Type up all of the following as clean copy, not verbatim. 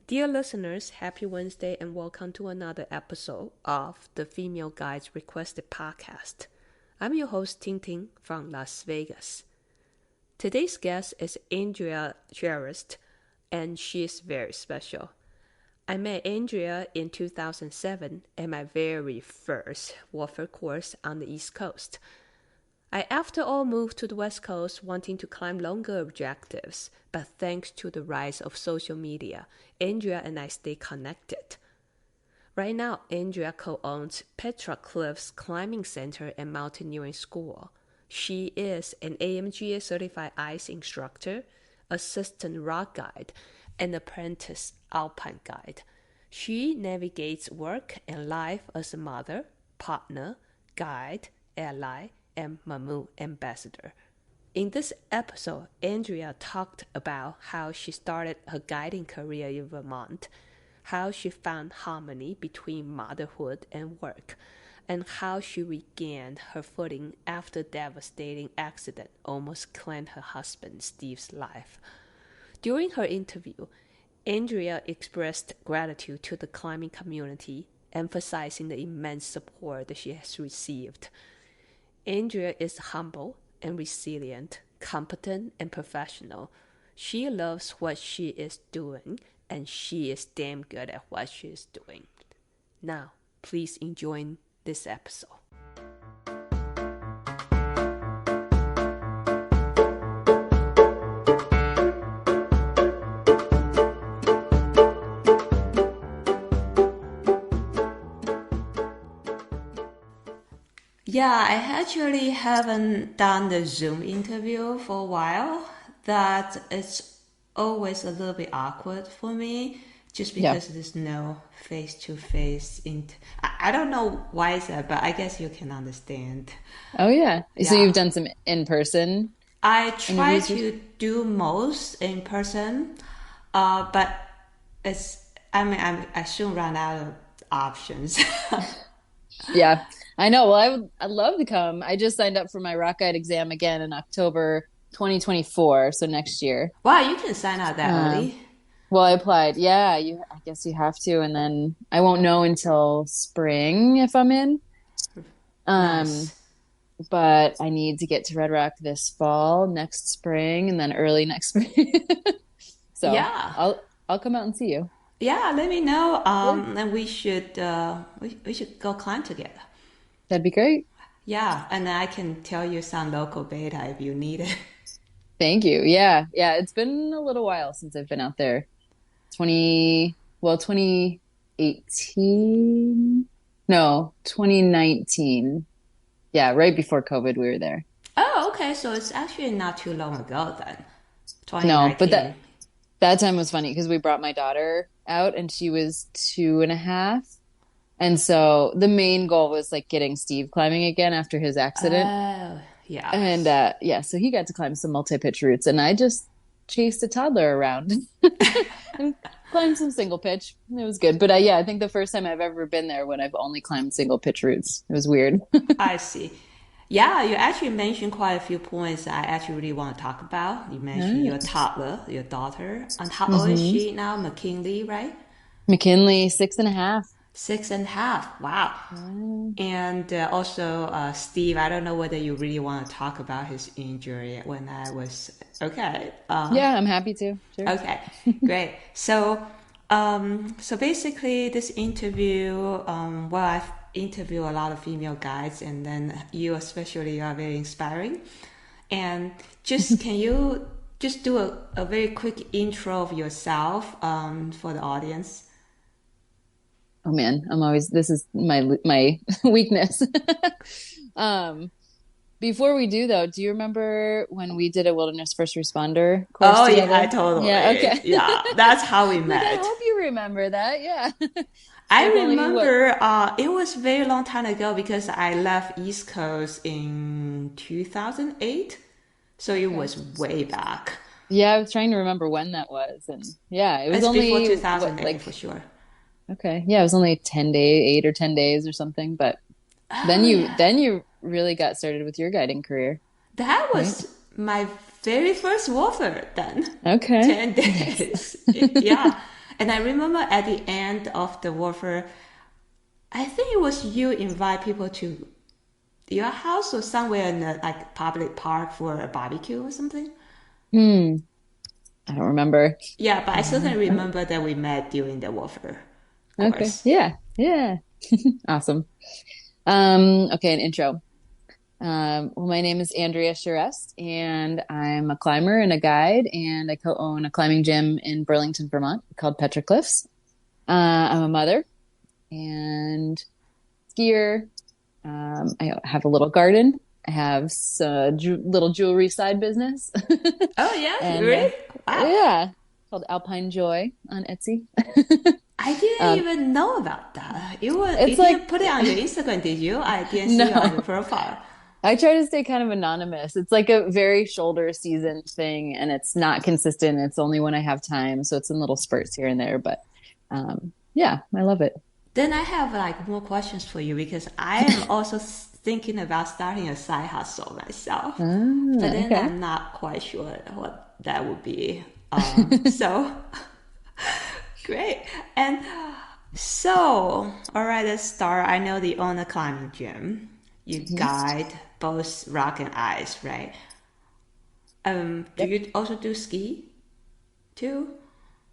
Dear listeners, happy Wednesday and welcome to another episode of the Female Guides Requested podcast. I'm your host, Ting Ting from Las Vegas. Today's guest is Andrea Charest, and she is very special. I met Andrea in 2007 at my very first water course on the East Coast. I after all moved to the West Coast wanting to climb longer objectives, but thanks to the rise of social media, Andrea and I stay connected. Right now, Andrea co-owns Petra Cliffs Climbing Center and Mountaineering School. She is an AMGA Certified Ice Instructor, Assistant Rock Guide, and Apprentice Alpine Guide. She navigates work and life as a mother, partner, guide, ally, and Mammut ambassador. In this episode, Andrea talked about how she started her guiding career in Vermont, how she found harmony between motherhood and work, and how she regained her footing after a devastating accident almost claimed her husband Steve's life. During her interview, Andrea expressed gratitude to the climbing community, emphasizing the immense support that she has received. Andrea is humble and resilient, competent and professional. She loves what she is doing, and she is damn good at what she is doing. Now, please enjoy this episode. Yeah, I actually haven't done the Zoom interview for a while. That it's always a little bit awkward for me, just because there's no face-to-face. I don't know why is that, but I guess you can understand. Oh yeah. So you've done some in-person I try interviews? to do most in person, but I soon run out of options. Yeah, I know. Well, I'd love to come. I just signed up for my rock guide exam again in October 2024, so next year. Wow, you can sign out that early. Well, I applied. Yeah, I guess you have to, and then I won't know until spring if I'm in. Nice. But I need to get to Red Rock this fall, next spring, and then early next spring. So Yeah. I'll come out and see you. Yeah, let me know. And we should go climb together. That'd be great. Yeah, and I can tell you some local beta if you need it. Thank you. Yeah. Yeah. It's been a little while since I've been out there. 2018. No, 2019. Yeah. Right before COVID, we were there. Oh, okay. So it's actually not too long ago then. No, but 2019. that time was funny because we brought my daughter out and she was 2.5. And so the main goal was like getting Steve climbing again after his accident. Oh, yeah. And yeah, so he got to climb some multi-pitch routes and I just chased a toddler around and climbed some single pitch. It was good. But yeah, I think the first time I've ever been there when I've only climbed single pitch routes. It was weird. I see. Yeah, you actually mentioned quite a few points I actually really want to talk about. You mentioned your toddler, your daughter. And how old is she now? McKinley, right? McKinley, 6.5. 6.5. Wow. And also Steve, I don't know whether you really want to talk about his injury when I was okay. Yeah, I'm happy to. Sure. Okay, great. So basically this interview, well, I've interviewed a lot of female guides, and then you especially are very inspiring. And just can you just do a very quick intro of yourself for the audience? Oh man, this is my weakness. Before we do though, do you remember when we did a wilderness first responder course Oh together? yeah, totally. Yeah, okay. Yeah, that's how we Like, I met. hope you remember that. Yeah. I If only remember it was a very long time ago because I left East Coast in 2008. So it was way back. Yeah, I was trying to remember when that was. And yeah, it was It's only before 2008 like, for sure. okay. Yeah, it was only 8 or 10 days or something. But Oh yeah. then you really got started with your guiding career, That right? was my very first water then. Okay. 10 days. Yeah. And I remember at the end of the warfare, I think it was you invite people to your house or somewhere in the like public park for a barbecue or something. Hmm. I don't remember. Yeah, but I certainly Uh, remember that we met during the warfare okay. course. Yeah. Yeah. Awesome. Okay, an intro. Well, my name is Andrea Charest, and I'm a climber and a guide, and I co-own a climbing gym in Burlington, Vermont called Petra Cliffs. I'm a mother and skier. I have a little garden. I have a little jewelry side business, Oh yeah, and really? Wow. yeah, called Alpine Joy on Etsy. I didn't Um, even know about that. You it's like didn't put it on your Instagram, did you? I didn't see it on your no, profile. I try to stay kind of anonymous. It's like a very shoulder season thing, and it's not consistent. It's only when I have time, so it's in little spurts here and there. But yeah, I love it. Then I have like more questions for you because I am also thinking about starting a side hustle myself, but then Okay. I'm not quite sure what that would be. So great. And so, all right, let's start. I know the own a climbing gym. You Mhm. guide both rock and ice, right? Do Yep. you also do ski too?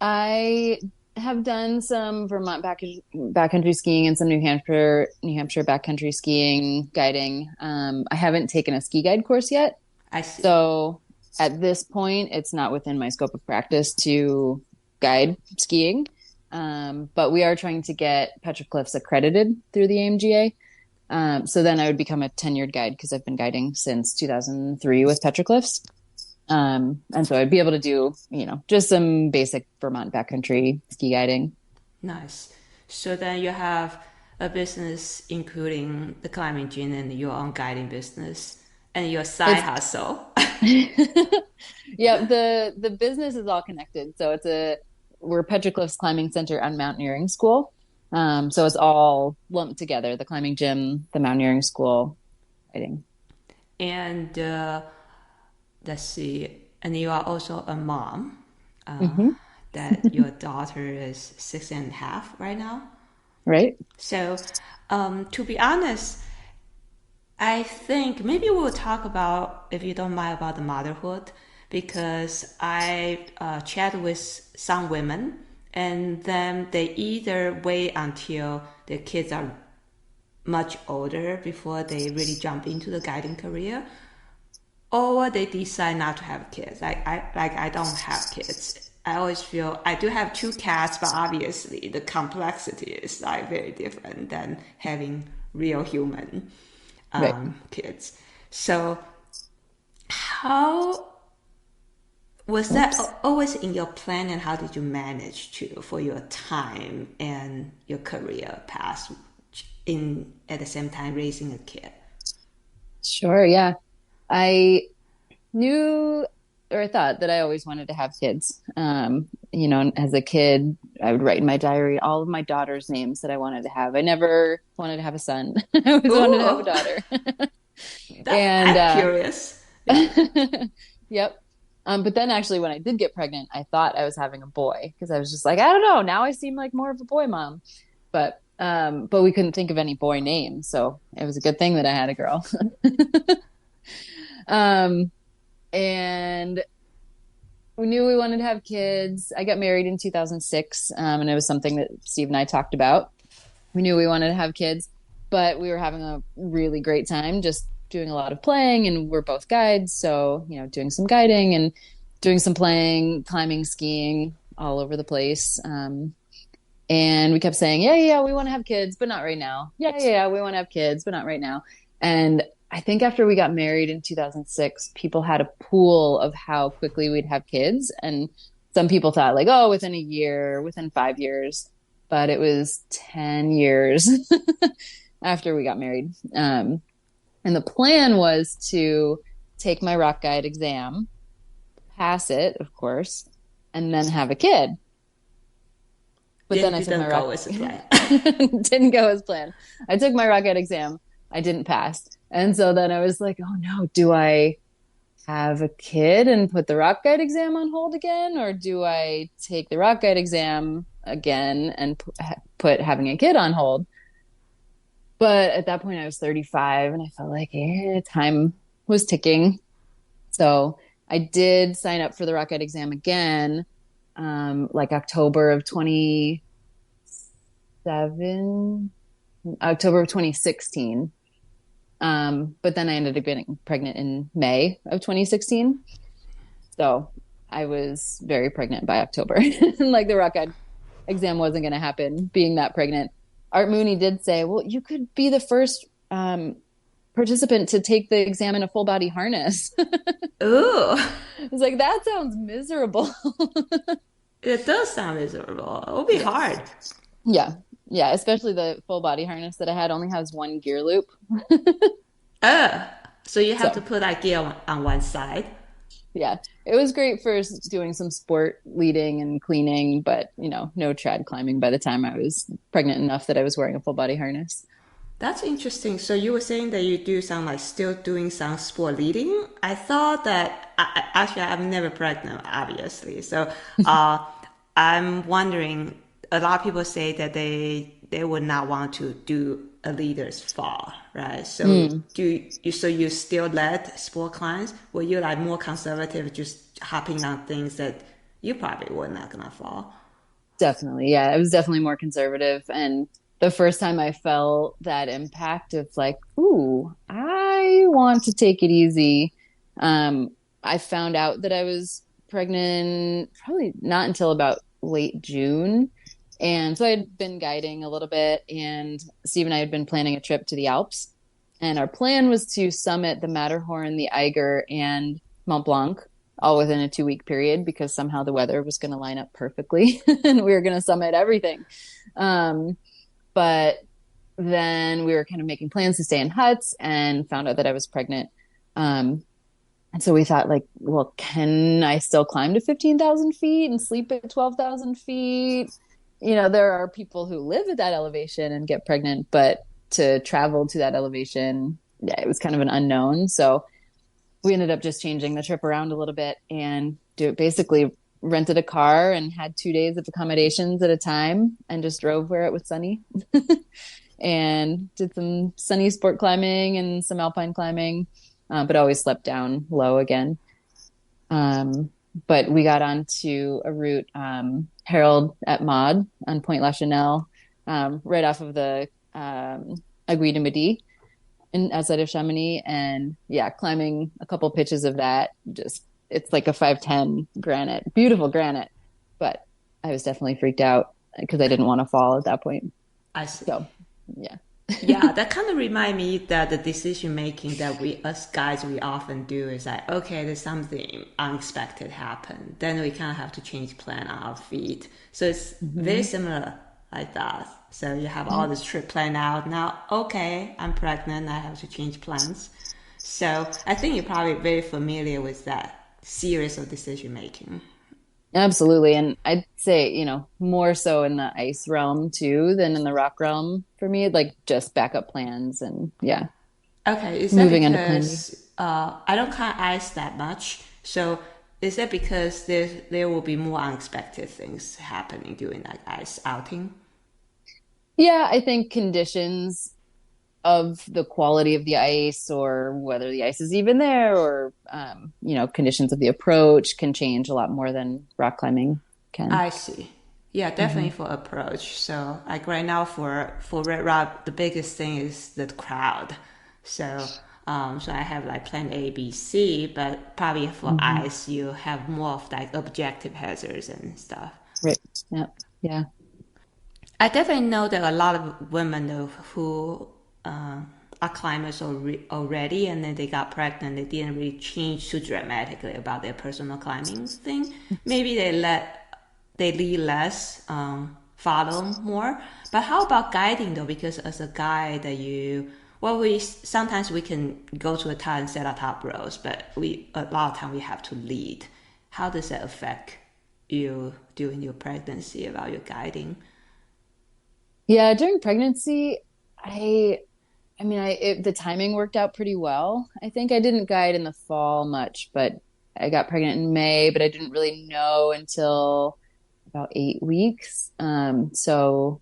I have done some Vermont backcountry skiing and some New Hampshire backcountry skiing guiding. I haven't taken a ski guide course yet, I see. so at this point, it's not within my scope of practice to guide skiing. But we are trying to get Petra Cliffs accredited through the AMGA. So then I would become a tenured guide because I've been guiding since 2003 with Petra Cliffs. And so I'd be able to do, just some basic Vermont backcountry ski guiding. Nice. So then you have a business including the climbing gym and your own guiding business and your side It's hustle. yeah, the business is all connected. So we're Petra Cliffs Climbing Center and Mountaineering School. So it's all lumped together, the climbing gym, the mountaineering school, guiding. And let's see, and you are also a mom. Uh, Hmm. that your daughter is 6.5 right now. Right? So, to be honest, I think maybe we'll talk about, if you don't mind, about the motherhood because I chat with some women and then they either wait until their kids are much older before they really jump into the guiding career, or they decide not to have kids. I don't have kids. I always feel I do have two cats, but obviously the complexity is like very different than having real human Right. kids. So how was that Oops. always in your plan, and how did you manage to for your time and your career path in at the same time raising a kid? Sure. Yeah. I knew or I thought that I always wanted to have kids. As a kid, I would write in my diary all of my daughter's names that I wanted to have. I never wanted to have a son. I always wanted to have a Ooh, daughter. that And I'm curious. Yeah. yep. But then actually when I did get pregnant, I thought I was having a boy because I was just like, I don't know, now I seem like more of a boy mom. But we couldn't think of any boy names, so it was a good thing that I had a girl. Um, and we knew we wanted to have kids. I got married in 2006, and it was something that Steve and I talked about. We knew we wanted to have kids, but we were having a really great time just doing a lot of playing, and we're both guides. So, doing some guiding and doing some playing, climbing, skiing all over the place. And we kept saying, yeah, yeah, we want to have kids, but not right now. Yeah, yeah, yeah, we want to have kids, but not right now. And I think after we got married in 2006, people had a pool of how quickly we'd have kids. And some people thought, like, oh, within a year, within 5 years. But it was 10 years after we got married. And the plan was to take my rock guide exam, pass it, of course, and then have a kid. But then I took my Didn't rock go as a plan. didn't go as planned. I took my rock guide exam. I didn't pass. And so then I was like, oh no, do I have a kid and put the rock guide exam on hold again? Or do I take the rock guide exam, again and put having a kid on hold. But at that point, I was 35 and I felt like time was ticking. So I did sign up for the rock guide exam again, like October of 2016. But then I ended up getting pregnant in May of 2016. So I was very pregnant by October. Like the rock guide exam wasn't going to happen being that pregnant. Art Mooney did say, well, you could be the first participant to take the exam in a full body harness. Ooh, I was like, that sounds miserable. it does sound miserable. It will be Yeah. hard. Yeah. Yeah. Especially the full body harness that I had only has one gear loop. Oh, so you have to So put that gear on one side. yeah, it was great for doing some sport leading and cleaning, but no trad climbing by the time I was pregnant enough that I was wearing a full body harness. That's interesting. So you were saying that you do some like still doing some sport leading. I thought that actually I'm never pregnant, obviously. So uh, I'm wondering. A lot of people say that they would not want to do a leader's fall, right? So Mm, you still led sport climbs? Were you like more conservative, just hopping on things that you probably were not gonna fall? definitely. Yeah, it was definitely more conservative. And the first time I felt that impact of like, ooh, I want to take it easy. Um, I found out that I was pregnant probably not until about late June. And so I had been guiding a little bit, and Steve and I had been planning a trip to the Alps. And our plan was to summit the Matterhorn, the Eiger, and Mont Blanc all within a 2 week period because somehow the weather was going to line up perfectly and we were going to summit everything. Um, but then we were kind of making plans to stay in huts and found out that I was pregnant. And so we thought, like, well, can I still climb to 15,000 feet and sleep at 12,000 feet? There are people who live at that elevation and get pregnant, but to travel to that elevation, yeah, it was kind of an unknown. So we ended up just changing the trip around a little bit and basically rented a car and had 2 days of accommodations at a time and just drove where it was sunny and did some sunny sport climbing and some alpine climbing, but always slept down low again. Um, but we got onto a route, Harold at Maud on Point La Chenelle, right off of the Aiguille de Midi outside of Chamonix. And yeah, climbing a couple pitches of that, it's like a 510 granite, beautiful granite. But I was definitely freaked out because I didn't want to fall at that point. I see. So yeah. Yeah, that kind of remind me that the decision making that we us guys we often do is like, okay, there's something unexpected happen, then we kind of have to change plan on our feet. So it's very Mm-hmm. similar like that. So you have all this trip planned out. Now, okay, I'm pregnant, I have to change plans. So I think you're probably very familiar with that series of decision making. Absolutely. And I'd say, more so in the ice realm too than in the rock realm for me, like just backup plans and yeah, Okay, is that moving into planning. because I don't climb ice that much? So is that because there will be more unexpected things happening during that ice outing? Yeah, I think conditions of the quality of the ice or whether the ice is even there or, conditions of the approach can change a lot more than rock climbing can. I see. Yeah, Hmm. definitely for approach. So like right now for Red Rock, the biggest thing is the crowd. So so I have like plan A, B, C, but probably for Hmm. ice you have more of like objective hazards and stuff. Right. Yeah. Yeah. I definitely know that a lot of women who uh, are climbers already, and then they got pregnant. They didn't really change too dramatically about their personal climbing thing. Maybe they lead less, follow more. But how about guiding though? Because as a guide, that you well, we sometimes we can go to a town and set our top rows, but we a lot of time we have to lead. How does that affect you during your pregnancy about your guiding? Yeah. During pregnancy, I the timing worked out pretty well. I think I didn't guide in the fall much, but I got pregnant in May, but I didn't really know until about 8 weeks. So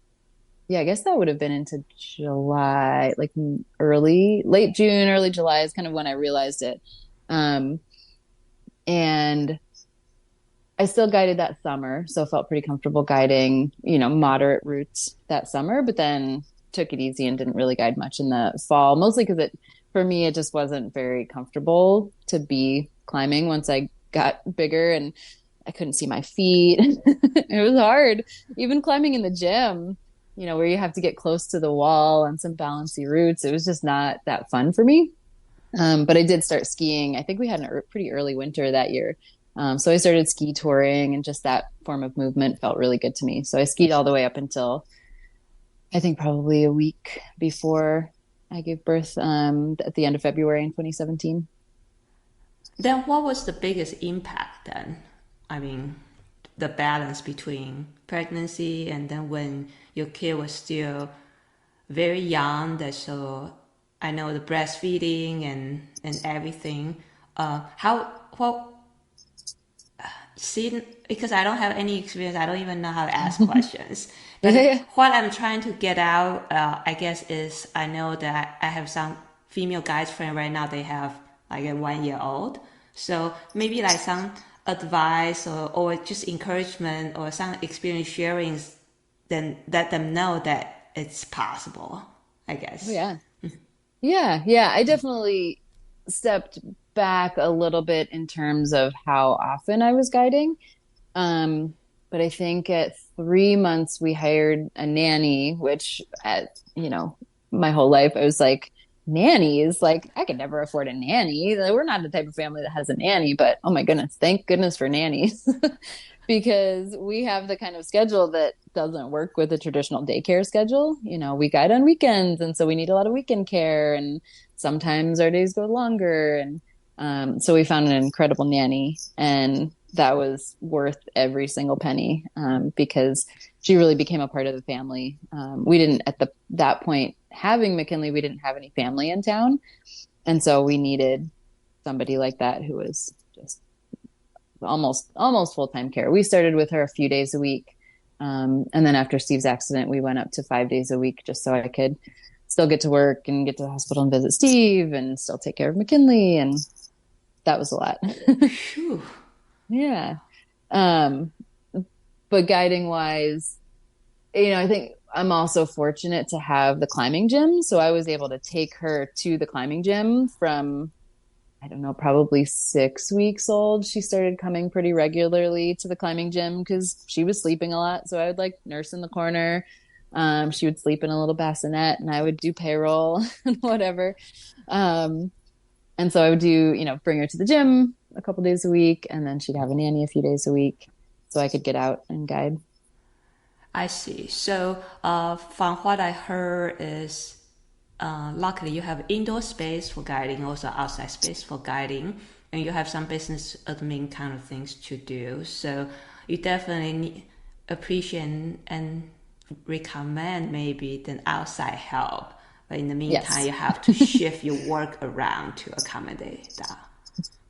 yeah, I guess that would have been into July, like late June, early July is kind of when I realized it. Um, and I still guided that summer, so felt pretty comfortable guiding, moderate routes that summer, but then took it easy and didn't really guide much in the fall, mostly because for me, it just wasn't very comfortable to be climbing once I got bigger and I couldn't see my feet. It was hard. Even climbing in the gym, where you have to get close to the wall on some bouncy routes, it was just not that fun for me. But I did start skiing. I think we had a pretty early winter that year. So I started ski touring, and just that form of movement felt really good to me. So I skied all the way up until I think probably a week before I gave birth at the end of February in 2017. Then what was the biggest impact then? I mean, the balance between pregnancy and then when your kid was still very young, that so I know the breastfeeding and everything. How what see, because I don't have any experience, I don't even know how to ask questions. But Yeah. what I'm trying to get out, I guess, is I know that I have some female guides friend right now. They have like a 1 year old, so maybe like some advice or just encouragement or some experience sharing, then let them know that it's possible. I Oh, guess. yeah. Yeah. Yeah. I definitely stepped back a little bit in terms of how often I was guiding. Um, but I think at 3 months we hired a nanny, which my whole life I was like, nannies, like I could never afford a nanny. Like, we're not the type of family that has a nanny, but oh my goodness, thank goodness for nannies. Because we have the kind of schedule that doesn't work with a traditional daycare schedule. We guide on weekends, and so we need a lot of weekend care, and sometimes our days go longer. And so we found an incredible nanny, and that was worth every single penny because she really became a part of the family. We didn't, at that point, having McKinley, we didn't have any family in town. And so we needed somebody like that who was just almost full-time care. We started with her a few days a week. And then after Steve's accident, we went up to 5 days a week just so I could still get to work and get to the hospital and visit Steve and still take care of McKinley. And that was a lot. Phew. Yeah. Um, but guiding wise, I think I'm also fortunate to have the climbing gym. So I was able to take her to the climbing gym from, I don't know, probably 6 weeks old. She started coming pretty regularly to the climbing gym because she was sleeping a lot. So I would like nurse in the corner. She would sleep in a little bassinet and I would do payroll and whatever. And so I would bring her to the gym a couple days a week, and then she'd have a nanny a few days a week so I could get out and guide. I see. So, from what I heard is, luckily you have indoor space for guiding, also outside space for guiding, and you have some business admin kind of things to do. So, you definitely appreciate and recommend maybe the outside help. But in the meantime, Yes. you have to shift your work around to accommodate that.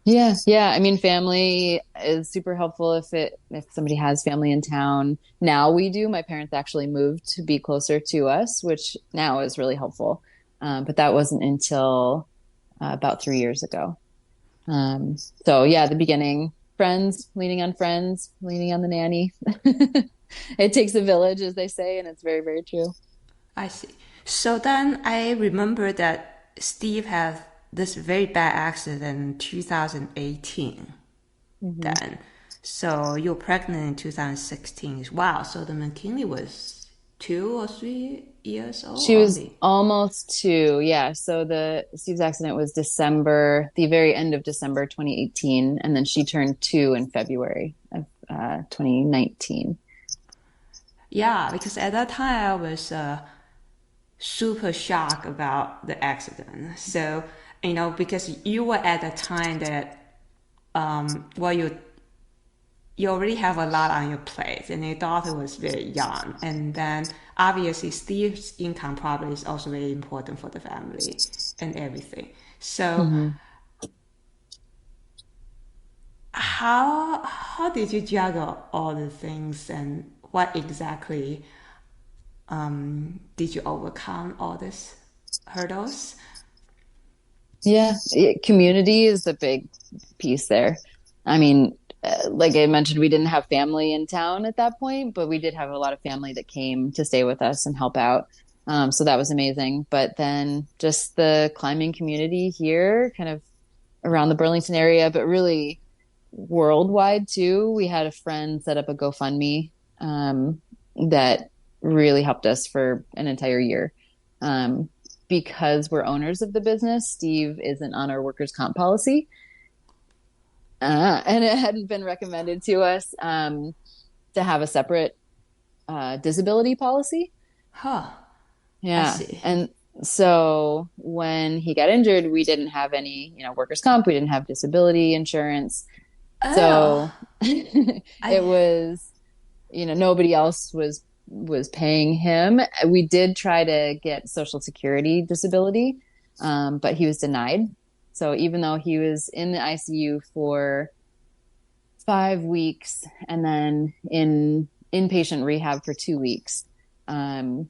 Yeah, yeah. I mean, family is super helpful if somebody has family in town. Now we do. My parents actually moved to be closer to us, which now is really helpful. But that wasn't until about 3 years ago. So yeah, the beginning, friends, leaning on friends, leaning on the nanny. It takes a village, as they say, and it's very, very true. I see. So then I remember that Steve had this very bad accident in 2018 Hmm. then. So you were pregnant in 2016. Wow. So the McKinley was 2 or 3 years old She was only. almost two. Yeah. So Steve's accident was the very end of December 2018, and then she turned two in February of 2019. Yeah, because at that time I was super shocked about the accident. So, because you were at the time that, well, you already have a lot on your plate and your daughter was very young, and then obviously Steve's income probably is also very important for the family and everything. So Hmm. how did you juggle all the things, and what exactly did you overcome all these hurdles? Yeah, community is the big piece there. I mean, like I mentioned, we didn't have family in town at that point, but we did have a lot of family that came to stay with us and help out. So that was amazing. But then just the climbing community here, kind of around the Burlington area, but really worldwide too. We had a friend set up a GoFundMe that really helped us for an entire year. Because we're owners of the business, Steve isn't on our workers' comp policy. And it hadn't been recommended to us to have a separate disability policy. Huh, I Yeah. see. And so when he got injured, we didn't have any, workers' comp, we didn't have disability insurance. Oh, So it I was, nobody else was paying him. We did try to get Social Security disability, but he was denied. So even though he was in the ICU for 5 weeks and then in inpatient rehab for 2 weeks, and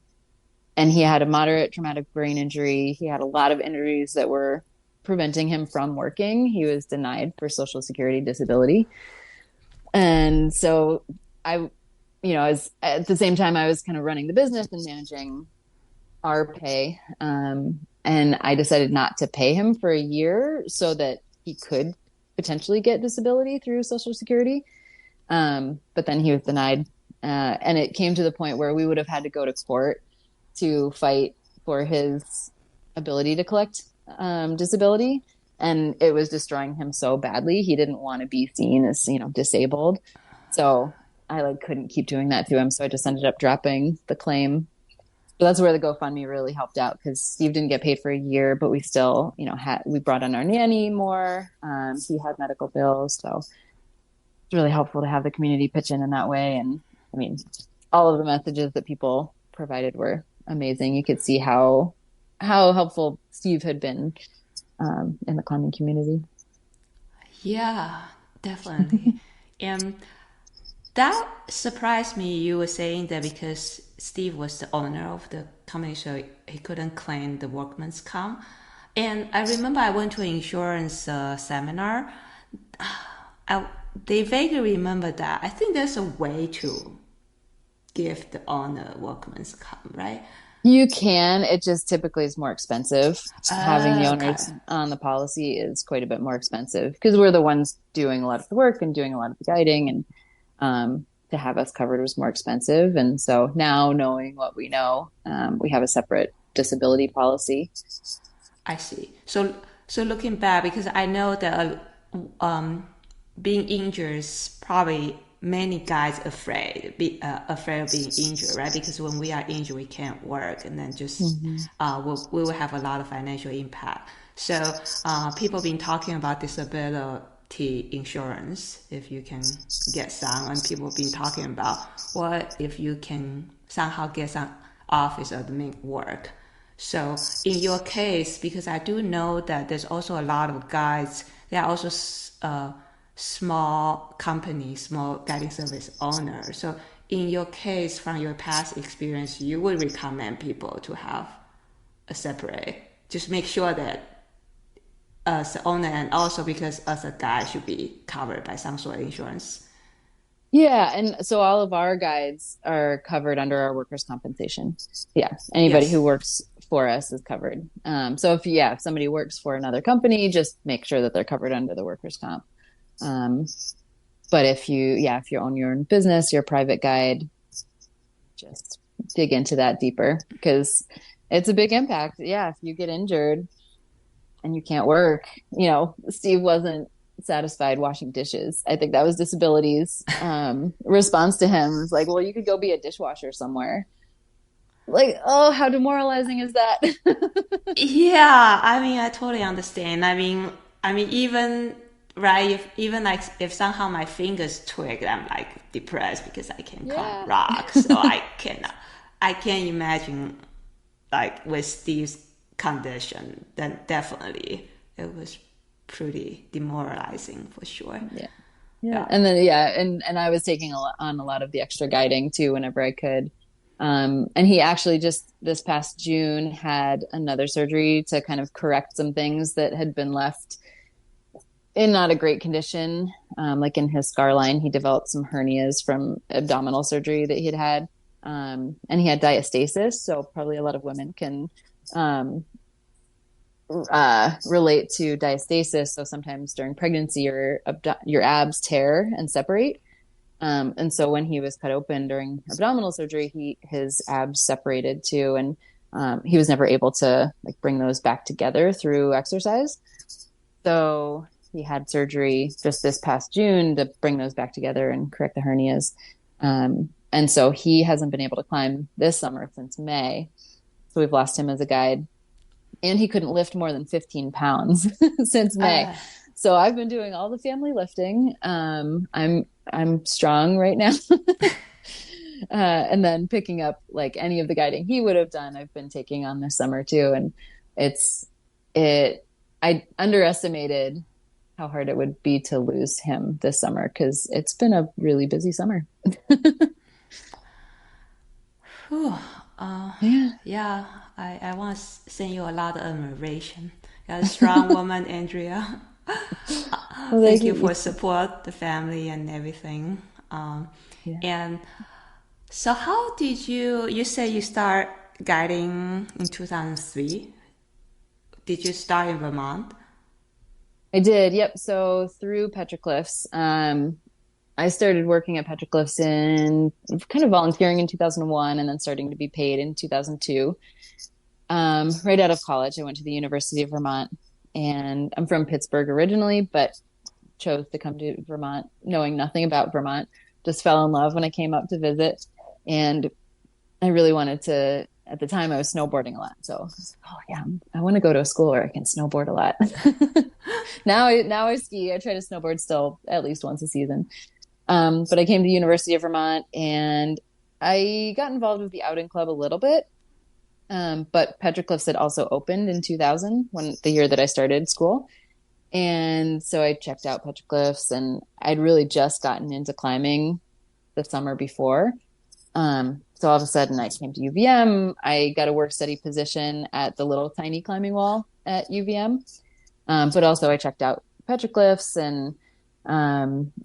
he had a moderate traumatic brain injury, he had a lot of injuries that were preventing him from working. He was denied for Social Security disability. And so I, as at the same time I was kind of running the business and managing our pay. And I decided not to pay him for a year so that he could potentially get disability through Social Security. But then he was denied. And it came to the point where we would have had to go to court to fight for his ability to collect disability. And it was destroying him so badly. He didn't want to be seen as, disabled. So I couldn't keep doing that to him. So I just ended up dropping the claim. So that's where the GoFundMe really helped out, because Steve didn't get paid for a year, but we still, we brought on our nanny more. He had medical bills. So it's really helpful to have the community pitch in that way. And I mean, all of the messages that people provided were amazing. You could see how helpful Steve had been in the climbing community. yeah, definitely. And that surprised me. You were saying that because Steve was the owner of the company, so he couldn't claim the workman's comp. And I remember I went to an insurance seminar. I, they vaguely remember that. I think there's a way to give the owner workman's comp, right? You can. It just typically is more expensive. Having the Okay. owners on the policy is quite a bit more expensive because we're the ones doing a lot of the work and doing a lot of the guiding, and to have us covered was more expensive. And so now, knowing what we know, we have a separate disability policy. I see. So looking back, because I know that being injured is probably many guys afraid of being injured, right? Because when we are injured, we can't work, and then just Mm-hmm. we will have a lot of financial impact. So people been talking about disability insurance, if you can get some, and people been talking about what if you can somehow get some office admin work. So in your case, because I do know that there's also a lot of guys, there are also small companies, small guiding service owners. So in your case, from your past experience, you would recommend people to have a separate, just make sure that as an owner and also because as a guy should be covered by some sort of insurance. Yeah, and so all of our guides are covered under our workers' compensation. Yeah, anybody who Yes, works for us is covered. So if somebody works for another company, just make sure that they're covered under the workers' comp. Um, but if you own your own business, your private guide, just dig into that deeper because it's a big impact. Yeah, if you get injured and you can't work, Steve wasn't satisfied washing dishes. I think that was disability's response to him. It was like, well, you could go be a dishwasher somewhere. Like, oh, how demoralizing is that? yeah, I mean, I totally understand. I mean, even right, if even like if somehow my fingers twig, I'm like depressed because I can't climb Yeah. rocks. So I can't imagine like with Steve's condition. Then definitely it was pretty demoralizing for sure. Yeah. Yeah. Yeah. And then, and I was taking on a lot of the extra guiding too, whenever I could. And he actually just this past June had another surgery to kind of correct some things that had been left in not a great condition. Like in his scar line, he developed some hernias from abdominal surgery that he had had. And he had diastasis. So probably a lot of women can um, relate to diastasis. So sometimes during pregnancy, your abs tear and separate. And so when he was cut open during abdominal surgery, his abs separated too, and he was never able to like bring those back together through exercise. So he had surgery just this past June to bring those back together and correct the hernias. And so he hasn't been able to climb this summer since May. So we've lost him as a guide, and he couldn't lift more than 15 pounds since May. Uh, So I've been doing all the family lifting. I'm strong right now. And then picking up like any of the guiding he would have done, I've been taking on this summer too. And it's it I underestimated how hard it would be to lose him this summer because it's been a really busy summer. whew, Yeah. yeah, I want to send you a lot of admiration. You're a strong woman, Andrea. Well, Thank thank you you. for support the family and everything. Yeah. And so how did you say you start guiding in 2003? Did you start in Vermont? I did. Yep. So through Petra Cliffs, I started working at Petra Cliffs in kind of volunteering in 2001 and then starting to be paid in 2002. Right out of college, I went to the University of Vermont, and I'm from Pittsburgh originally, but chose to come to Vermont knowing nothing about Vermont. Just fell in love when I came up to visit. And I really wanted to, at the time, I was snowboarding a lot. So I was like, oh, yeah, I want to go to a school where I can snowboard a lot. Now I ski. I try to snowboard still at least once a season. But I came to the University of Vermont and I got involved with the outing club a little bit. But Petra Cliffs had also opened in 2000, the year that I started school. And so I checked out Petra Cliffs, and I'd really just gotten into climbing the summer before. So all of a sudden I came to UVM. I got a work study position at the little tiny climbing wall at UVM. But also I checked out Petra Cliffs and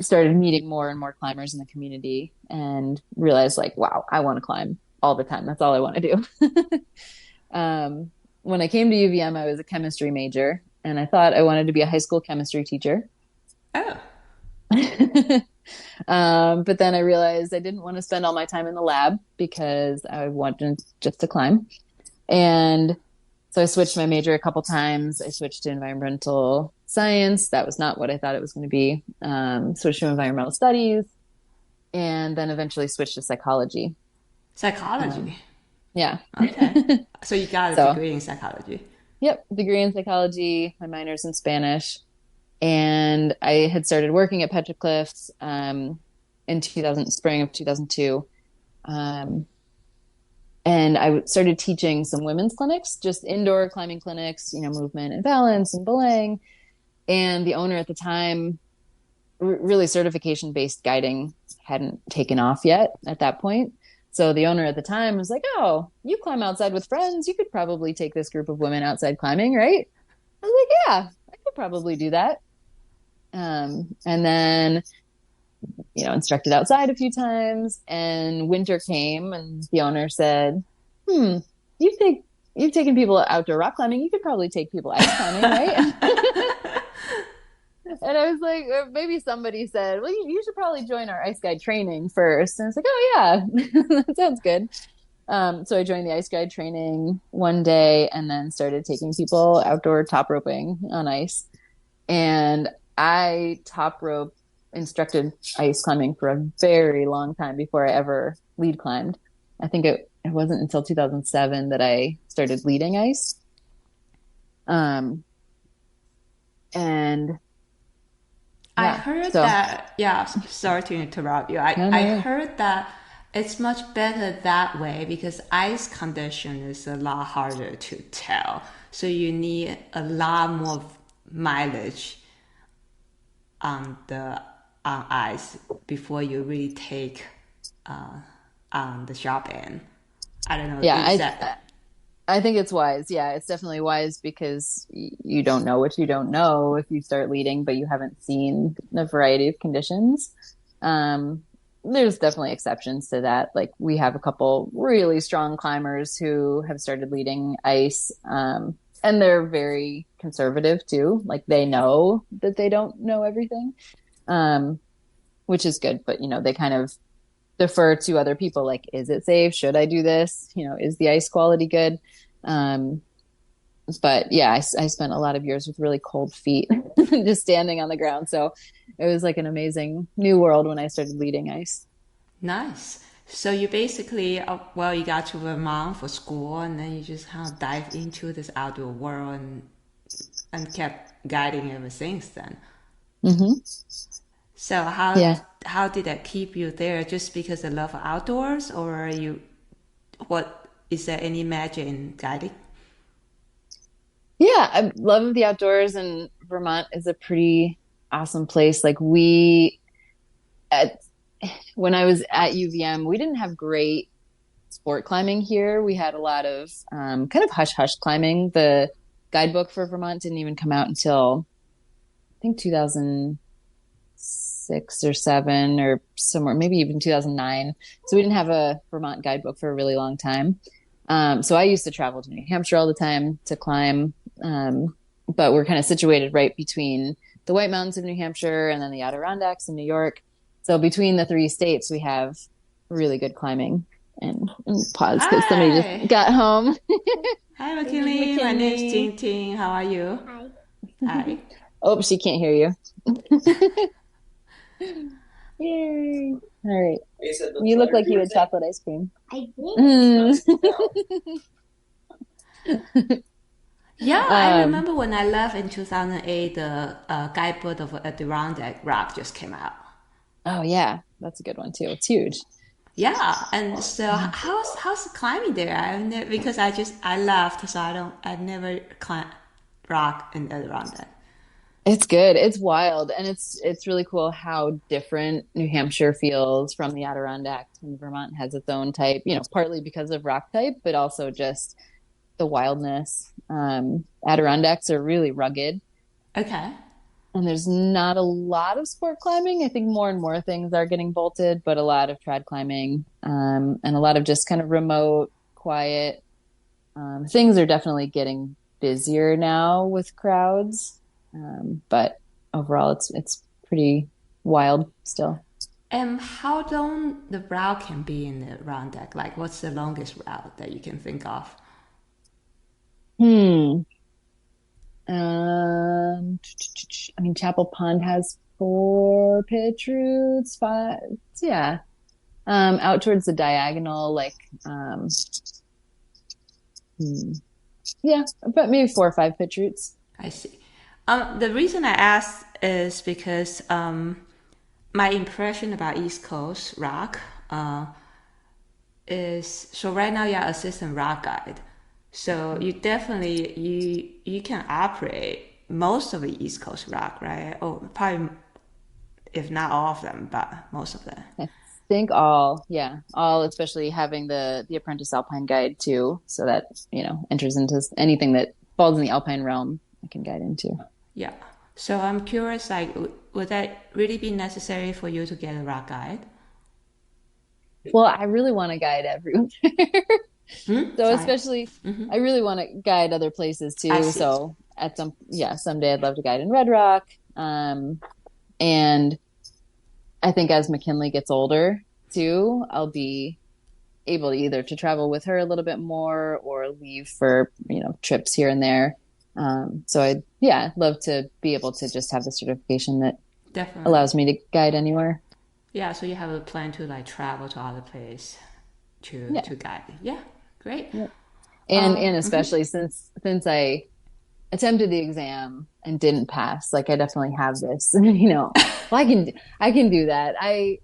started meeting more and more climbers in the community and realized like, wow, I want to climb all the time. That's all I want to do. When I came to UVM, I was a chemistry major and I thought I wanted to be a high school chemistry teacher. Oh, But then I realized I didn't want to spend all my time in the lab because I wanted just to climb. And so I switched my major a couple times. I switched to environmental science. That was not what I thought it was going to be. Switched to environmental studies and then eventually switched to psychology. psychology. Yeah. Okay. So you got a So, degree in psychology. yep, degree in psychology. My minor's in Spanish. And I had started working at Petra Cliffs in 2000, spring of 2002. Um, and I started teaching some women's clinics, just indoor climbing clinics, movement and balance and belaying. And the owner at the time, really certification based guiding hadn't taken off yet at that point. So the owner at the time was like, oh, you climb outside with friends. You could probably take this group of women outside climbing, right? I was like, yeah, I could probably do that. And then, instructed outside a few times and winter came and the owner said, you've, take, you've taken people outdoor rock climbing. You could probably take people ice climbing, right? And I was like, or maybe somebody said, well, you should probably join our ice guide training first. And it's like, oh yeah, that sounds good. So I joined the ice guide training one day and then started taking people outdoor top roping on ice. And I top rope instructed ice climbing for a very long time before I ever lead climbed. I think it wasn't until 2007 that I started leading ice. And I yeah, heard so that, yeah, sorry to interrupt you. I no. heard that it's much better that way because ice condition is a lot harder to tell. So you need a lot more mileage on the on ice before you really take uh, on the sharp end. I don't know. Yeah, Is that I think it's wise. Yeah, it's definitely wise because you don't know what you don't know if you start leading, but you haven't seen a variety of conditions. Um, there's definitely exceptions to that. Like we have a couple really strong climbers who have started leading ice, and they're very conservative too. Like they know that they don't know everything, um, which is good. But they kind of defer to other people. Like, is it safe? Should I do this? Is the ice quality good? Um, but yeah, I spent a lot of years with really cold feet, just standing on the ground. So it was like an amazing new world when I started leading ice. nice? So you basically, well, you got to Vermont for school, and then you just kind of dive into this outdoor world and kept guiding ever since then. Hmm. So Yeah. how did that keep you there? Just because the love of outdoors, or you what is there any magic in guiding? Yeah. I love the outdoors, and Vermont is a pretty awesome place. Like at, when I was at UVM, we didn't have great sport climbing here. We had a lot of kind of hush hush climbing. The guidebook for Vermont didn't even come out until I think 2006 or seven or somewhere, maybe even 2009. So we didn't have a Vermont guidebook for a really long time. So I used to travel to New Hampshire all the time to climb. But we're kind of situated right between the White Mountains of New Hampshire and then the Adirondacks in New York. So between the three states, we have really good climbing. And pause because somebody just Hi, got home. hi, This is McKinley. My name's McKinley. Ting Ting. How are you? Hi. Hi. Oh, she can't hear you. Yay. All right. You look like you had chocolate ice cream. I did. Mm. Yeah, I um, remember when I left in 2008, the guidebook of Adirondack Rock just came out. oh yeah, that's a good one too. It's huge. Yeah, and so how's the climbing there? Because I left, so I've never climbed rock in Adirondack. It's good. It's wild, and it's really cool how different New Hampshire feels from the Adirondacks. And Vermont has its own type, partly because of rock type, but also just the wildness. Adirondacks are really rugged, Okay. and there's not a lot of sport climbing. I think more and more things are getting bolted, but a lot of trad climbing, and a lot of just kind of remote, quiet. Things are definitely getting busier now with crowds, but overall, it's pretty wild still. And how long the route can be in the round deck? Like, what's the longest route that you can think of? Hmm. I mean, Chapel Pond has four pitch routes, five. Yeah. Out towards the diagonal, like, hmm, yeah, but maybe four or five pitch routes. I see. The reason I asked is because my impression about East Coast rock is so right now you're assistant rock guide, so you definitely you can operate most of the East Coast rock, right? Oh, probably if not all of them, but most of them. I think all, yeah, all, especially having the Apprentice Alpine guide too, so that enters into anything that falls in the Alpine realm. I can guide into. Yeah. So I'm curious, like, would that really be necessary for you to get a rock guide? Well, I really want to guide everywhere. Hmm? So Sorry. especially, I really want to guide other places I too. see. So someday I'd love to guide in Red Rock. And I think as McKinley gets older too, I'll be able to either to travel with her a little bit more or leave for, trips here and there. So I'd love to be able to just have the certification that Definitely. allows me to guide anywhere. Yeah, so you have a plan to like travel to other place Yeah. to guide. Yeah, great. Yeah. And especially since I attempted the exam and didn't pass, like I definitely have this, well, I can do that. I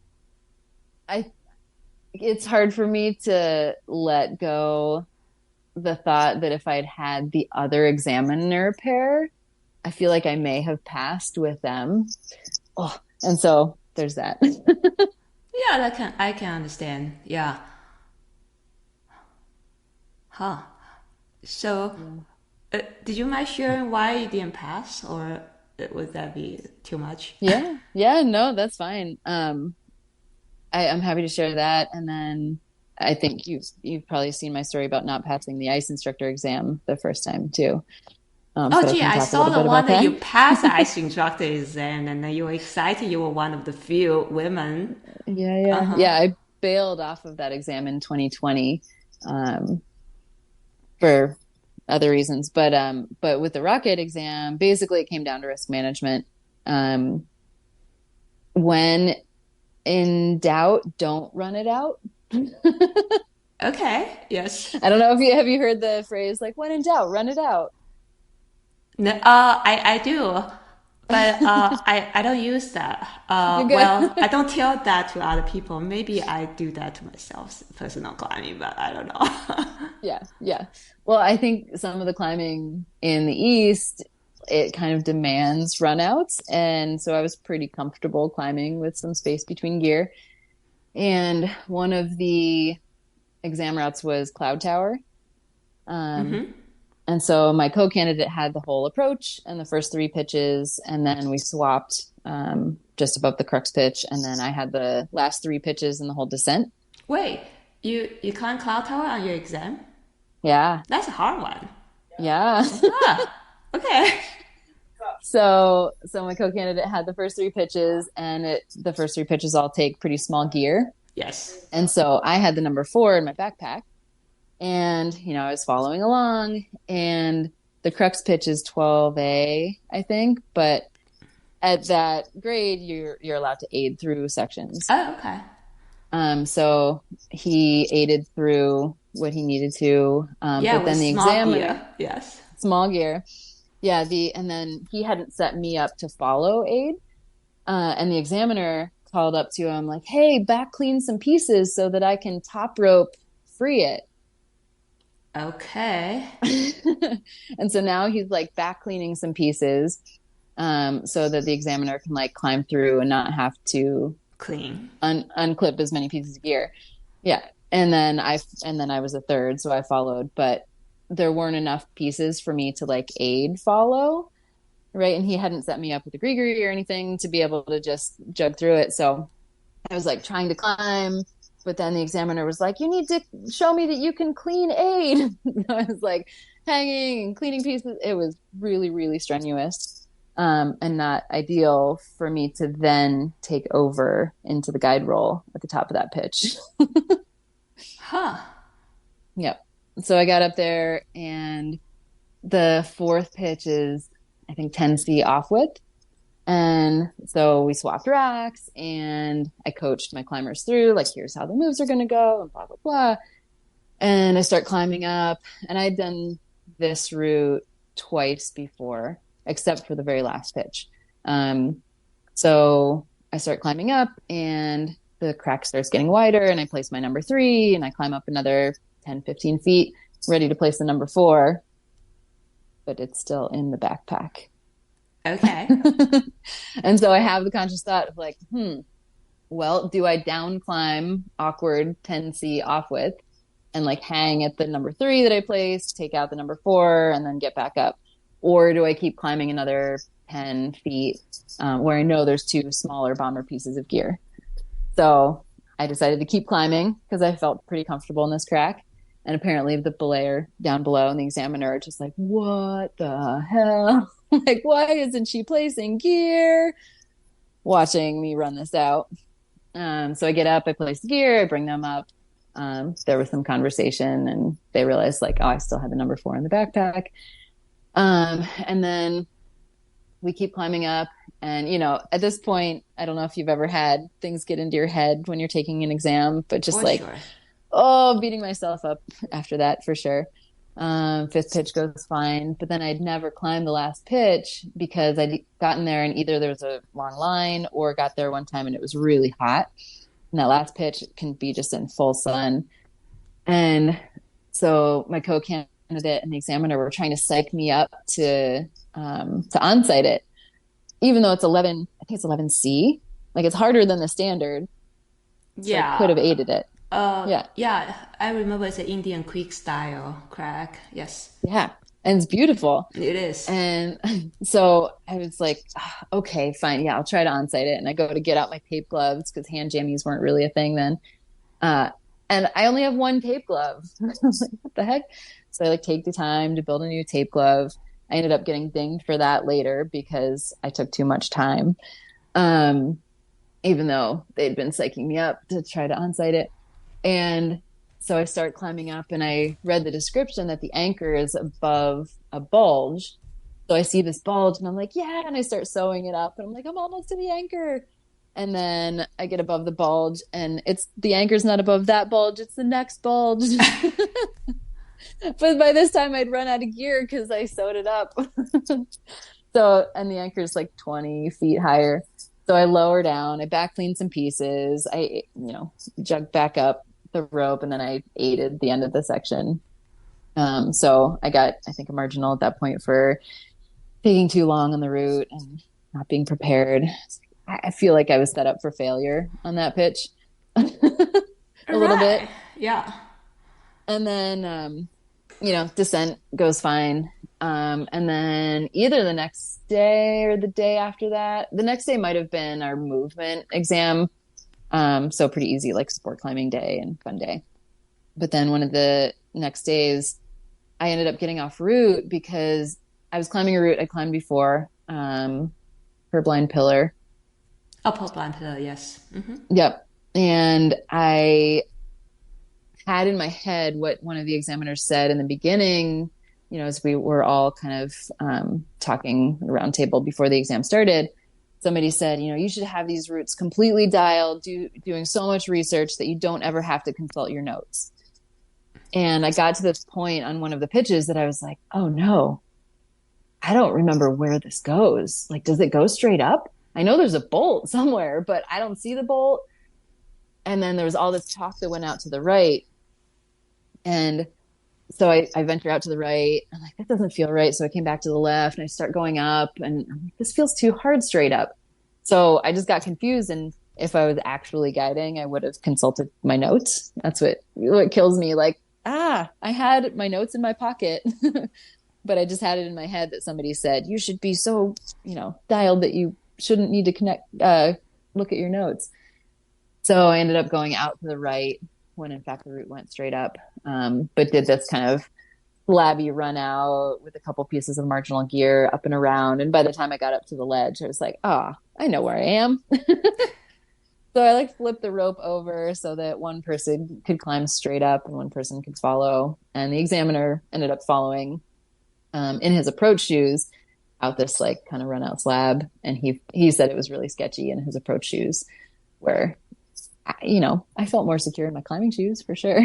it's hard for me to let go the thought that if I'd had the other examiner pair, I feel like I may have passed with them. Oh, and so there's that. Yeah, I can understand. Yeah. Huh. So, Yeah. did you mind sharing why you didn't pass, or would that be too much? Yeah, no, that's fine. I'm happy to share that. And then I think you've probably seen my story about not passing the ice instructor exam the first time too. Oh, So I gee, can I talk a saw little the bit one about that that. you passed the ice instructor exam, and then you were excited you were one of the few women. Uh huh. Yeah. I bailed off of that exam in 2020 um, for other reasons, but with the rocket exam, basically it came down to risk management. Um, when in doubt, don't run it out. Okay. Yes. I don't know if you have you heard the phrase like when in doubt, run it out. No, I do, but I don't use that. You're good. Well, I don't tell that to other people. Maybe I do that to myself, personal climbing, but I don't know. Yeah. Well, I think some of the climbing in the East, it kind of demands runouts. And so I was pretty comfortable climbing with some space between gear. And one of the exam routes was Cloud Tower. Um, Mm-hmm. and so my co-candidate had the whole approach and the first three pitches, and then we swapped just above the crux pitch. And then I had the last three pitches and the whole descent. Wait, you climb cloud tower on your exam? Yeah. That's a hard one. Yeah. Ah, okay. So my co-candidate had the first three pitches, and the first three pitches all take pretty small gear. Yes. And so I had the number 4 in my backpack, and I was following along, and the crux pitch is 12A, I think, but at that grade you're allowed to aid through sections. Oh, okay. So he aided through what he needed to, Yeah, but with then the small examiner, gear. Yes. small gear. Yeah, and then he hadn't set me up to follow aid. And the examiner called up to him like, "Hey, back clean some pieces so that I can top rope free it." Okay. And so now he's like back cleaning some pieces, so that the examiner can like climb through and not have to Clean. unclip as many pieces of gear. Yeah. And then I was a third, so I followed, but there weren't enough pieces for me to like aid follow, right? And he hadn't set me up with a gree or anything to be able to just jug through it. So I was like trying to climb, but then the examiner was like, "You need to show me that you can clean aid." I was like hanging and cleaning pieces. It was really, really strenuous, and not ideal for me to then take over into the guide roll at the top of that pitch. Huh. Yep. So I got up there, and the fourth pitch is, I think, 10C off width. And so we swapped racks, and I coached my climbers through, like, here's how the moves are going to go, and blah, blah, blah. And I start climbing up, and I'd done this route twice before, except for the very last pitch. So I start climbing up, and the crack starts getting wider, and I place my number 3, and I climb up another 10, 15 feet, ready to place the number 4, but it's still in the backpack. Okay. And so I have the conscious thought of like, well, do I down climb awkward 10C off width and like hang at the number 3 that I placed, take out the number 4, and then get back up? Or do I keep climbing another 10 feet where I know there's 2 smaller bomber pieces of gear? So I decided to keep climbing because I felt pretty comfortable in this crack. And apparently the belayer down below and the examiner are just like, "What the hell?" Like, why isn't she placing gear? Watching me run this out. So I get up, I place the gear, I bring them up. There was some conversation, and they realized like, oh, I still had the number 4 in the backpack. And then we keep climbing up. And, at this point, I don't know if you've ever had things get into your head when you're taking an exam, but just For like, sure. oh, beating myself up after that for sure. Fifth pitch goes fine, but then I'd never climbed the last pitch because I'd gotten there and either there was a long line or got there one time and it was really hot. And that last pitch can be just in full sun. And so my co-candidate and the examiner were trying to psych me up to onsite it, even though it's 11, I think it's 11C. Like it's harder than the standard. So I could Yeah. have aided it. Yeah. Yeah, I remember it's an Indian Creek style crack. Yes, Yeah. And it's beautiful. it is. And so I was like, "Ah, okay, fine. Yeah, I'll try to onsite it." And I go to get out my tape gloves because hand jammies weren't really a thing then. Uh, and I only have one tape glove. I was like, what the heck? So I like take the time to build a new tape glove. I ended up getting dinged for that later because I took too much time. Um, Even though they'd been psyching me up to try to onsite it. And so I start climbing up and I read the description that the anchor is above a bulge. So I see this bulge and I'm like, yeah. And I start sewing it up and I'm like, I'm almost to the anchor. And then I get above the bulge and it's the anchor's not above that bulge, it's the next bulge. But by this time I'd run out of gear because I sewed it up. So, and the anchor is like 20 feet higher. So I lower down, I back cleaned some pieces, jugged back up the rope, and then I aided the end of the section. So I got, I think, a marginal at that point for taking too long on the route and not being prepared. I feel like I was set up for failure on that pitch a All little bit. right. Yeah. And then, descent goes fine. And then either the next day or the day after that, the next day might have been our movement exam. So pretty easy, like sport climbing day and fun day. But then one of the next days, I ended up getting off route because I was climbing a route I climbed before, for Blind Pillar. Upper blind pillar, yes. Yep. And I had in my head what one of the examiners said in the beginning, as we were all kind of talking around table before the exam started. Somebody said, you should have these routes completely dialed, doing so much research that you don't ever have to consult your notes. And I got to this point on one of the pitches that I was like, oh no, I don't remember where this goes. Like, does it go straight up? I know there's a bolt somewhere, but I don't see the bolt. And then there was all this talk that went out to the right. And so I venture out to the right. I'm like, that doesn't feel right. So I came back to the left and I start going up and I'm like, this feels too hard straight up. So I just got confused. And if I was actually guiding, I would have consulted my notes. That's what kills me. Like, I had my notes in my pocket, but I just had it in my head that somebody said, you should be so, dialed that you shouldn't need to look at your notes. So I ended up going out to the right when in fact the route went straight up, but did this kind of flabby run out with a couple pieces of marginal gear up and around. And by the time I got up to the ledge, I was like, I know where I am. So I like flipped the rope over so that one person could climb straight up and one person could follow. And the examiner ended up following in his approach shoes out this like kind of run out slab. And he said it was really sketchy in his approach shoes where, I felt more secure in my climbing shoes for sure.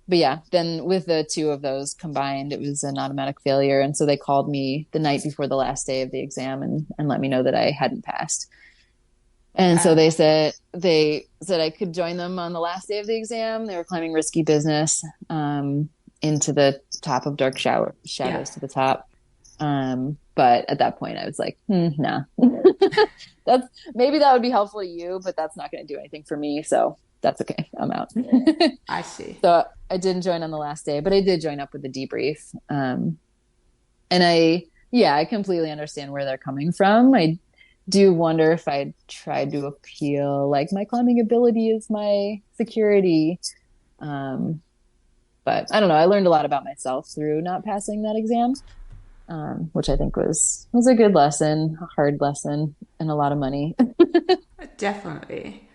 But yeah, then with the two of those combined, it was an automatic failure. And so they called me the night before the last day of the exam and let me know that I hadn't passed. And so they said I could join them on the last day of the exam. They were climbing risky business, into the top of dark shadows to the top. But at that point I was like, nah, maybe that would be helpful to you, but that's not going to do anything for me. So that's okay. I'm out. I see. So I didn't join on the last day, but I did join up with the debrief. And I completely understand where they're coming from. I do wonder if I tried to appeal, like my climbing ability is my security. But I don't know. I learned a lot about myself through not passing that exam, which I think was a good lesson, a hard lesson, and a lot of money. Definitely.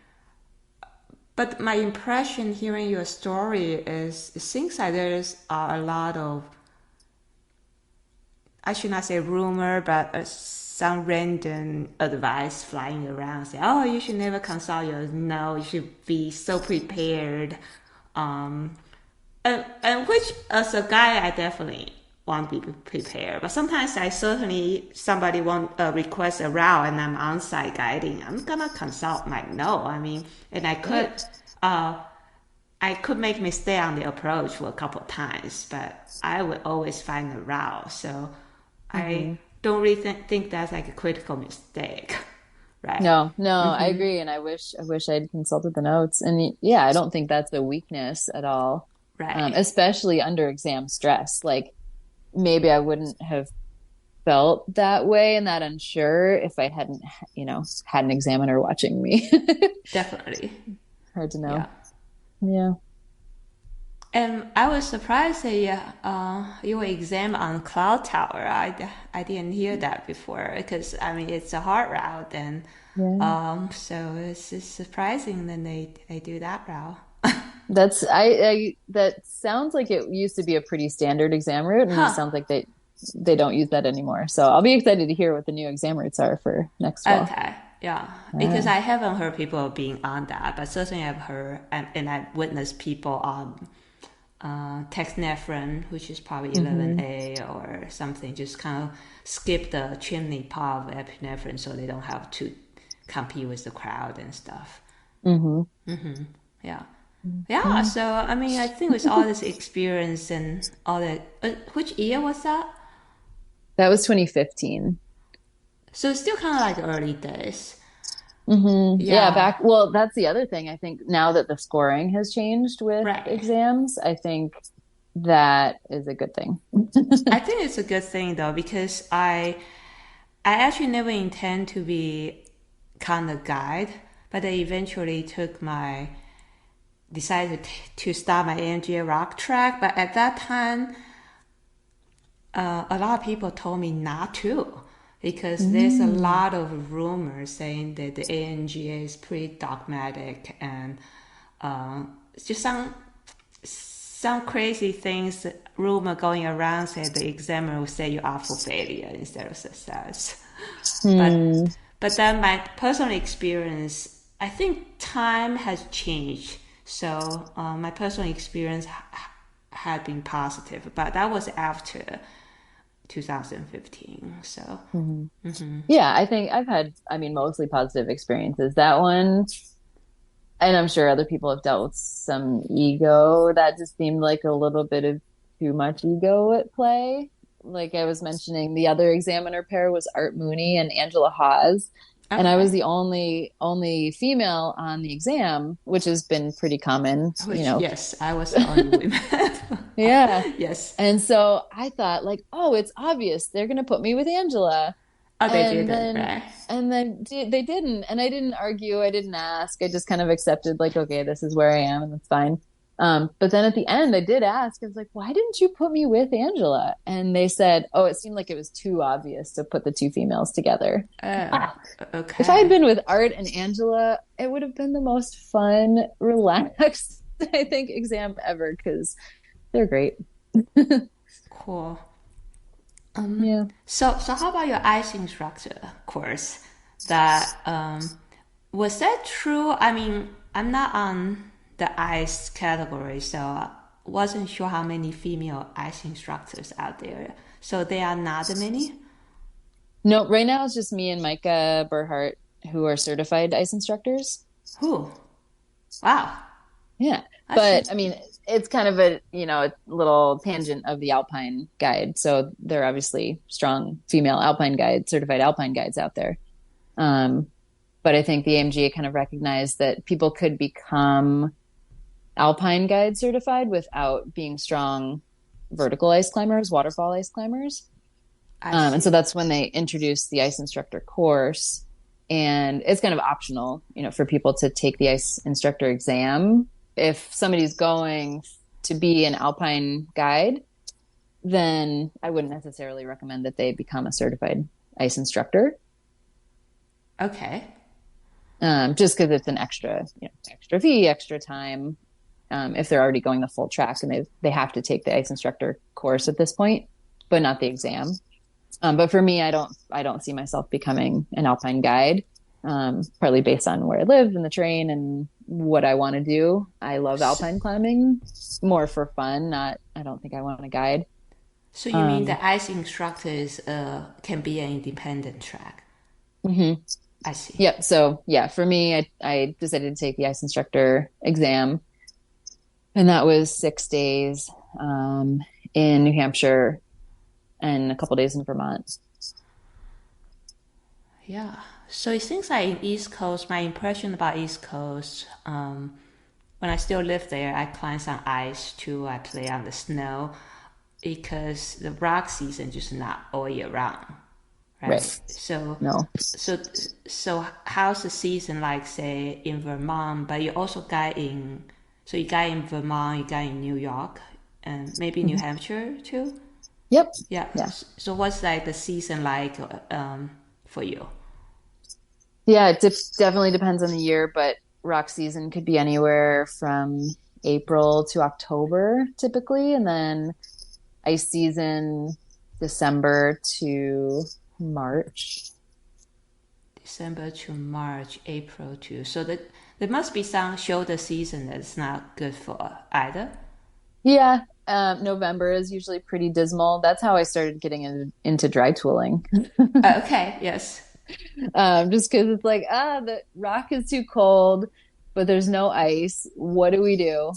But my impression hearing your story is it seems like there's a lot of, I should not say rumor, but some random advice flying around. Say, oh, you should never consult your no. You should be so prepared. And which, as a guy, I definitely want to be prepared. But sometimes I certainly, somebody want request a route and I'm on site guiding. I'm gonna consult my no. I mean, and I could make mistake on the approach for a couple of times, but I would always find the route. So don't really think that's like a critical mistake, right? No, no, I agree. And I wish I'd consulted the notes. And yeah, I don't think that's a weakness at all. Right. Especially under exam stress. Like maybe I wouldn't have felt that way and that unsure if I hadn't, had an examiner watching me. Definitely. Hard to Yeah. know. Yeah. And I was surprised that your exam on Cloud Tower. I didn't hear that before because I mean it's a hard route and Yeah. so it's surprising that they do that route. That sounds like it used to be a pretty standard exam route, and it Huh. sounds like they don't use that anymore. So I'll be excited to hear what the new exam routes are for next fall. Okay. Yeah, because Yeah. I haven't heard people being on that, but certainly I've heard and I've witnessed people on Texnefron, which is probably Hmm. 11A or something, just kind of skip the chimney part of epinephrine so they don't have to compete with the crowd and stuff. Hmm. Yeah. Yeah, Yeah. so I mean, I think with all this experience and all that, which year was that? That was 2015. So it's still kind of like early days. Yeah, Yeah, well, that's the other thing. I think now that the scoring has changed with right. exams, I think that is a good thing. I think it's a good thing though because I actually never intend to be kind of guide, but I eventually decided to start my AMGA rock track. But at that time, a lot of people told me not to because there's a Mm. lot of rumors saying that the AMGA is pretty dogmatic and it's just some crazy things rumor going around said the examiner will say you are for failure instead of success. But Hmm. but then my personal experience, I think time has changed. So my personal experience had been positive, but that was after 2015. So Hmm. Yeah, I think I've had, I mean, mostly positive experiences. That one, and I'm sure other people have dealt with some ego. That just seemed like a little bit of too much ego at play. Like I was mentioning, the other examiner pair was Art Mooney and Angela Hawes, and I okay, was the only female on the exam, which has been pretty common, which yes, I was the only woman. Yeah. Yes. And so I thought like, oh, it's obvious they're going to put me with Angela. Oh, they And didn't, then right? they didn't, and I didn't argue, I didn't ask. I just kind of accepted like, okay, this is where I am and that's fine. But then at the end I did ask. I was like, why didn't you put me with Angela? And they said, oh, it seemed like it was too obvious to put the two females together. Oh, Ah, if I had okay. been with Art and Angela, it would have been the most fun, relaxed, I think, exam ever because they're great. Cool. Yeah. So how about your ice instructor course? That was that true? I mean, I'm not on the ice category, so I wasn't sure how many female ice instructors out there. So there are not that many. No, right now it's just me and Micah Burhart who are certified ice instructors. Who? Wow, Yeah. that's But I mean, it's kind of a little tangent of the Alpine guide. So there are obviously strong female Alpine guides, certified Alpine guides out there. Um, but I think the AMGA kind of recognized that people could become Alpine guide certified without being strong vertical ice climbers, waterfall ice climbers. I And so see. that's when they introduced the ice instructor course. And it's kind of optional, for people to take the ice instructor exam. If somebody's going to be an Alpine guide, then I wouldn't necessarily recommend that they become a certified ice instructor, Okay. just because it's an extra fee, extra time. If they're already going the full track and they have to take the ice instructor course at this point, but not the exam. But for me, I don't see myself becoming an Alpine guide, partly based on where I live and the terrain and what I want to do. I love So, Alpine climbing more for fun. Not, I don't think I want to guide. so you mean Um, the ice instructors can be an independent track? mhm. I see. Yep. So yeah, for me, I decided to take the ice instructor exam, and that was 6 days in New Hampshire and a couple days in Vermont. Yeah. So it seems like in East Coast, my impression about East Coast, when I still lived there, I climbed some ice too. I play on the snow because the rock season just not all year round, right? Right. So, No. so, so how's the season like, say, in Vermont? But you also got in, so you got in Vermont, you got in New York, and maybe New Mhm. Hampshire too. Yep. Yeah. Yeah. So what's like the season like for you? Yeah, it definitely depends on the year, but rock season could be anywhere from April to October typically, and then ice season December to March. December to March, April to. So that there must be some shoulder season that's not good for either. Yeah, November is usually pretty dismal. That's how I started getting into dry tooling. Okay, yes. Just because it's like, the rock is too cold, but there's no ice. What do we do?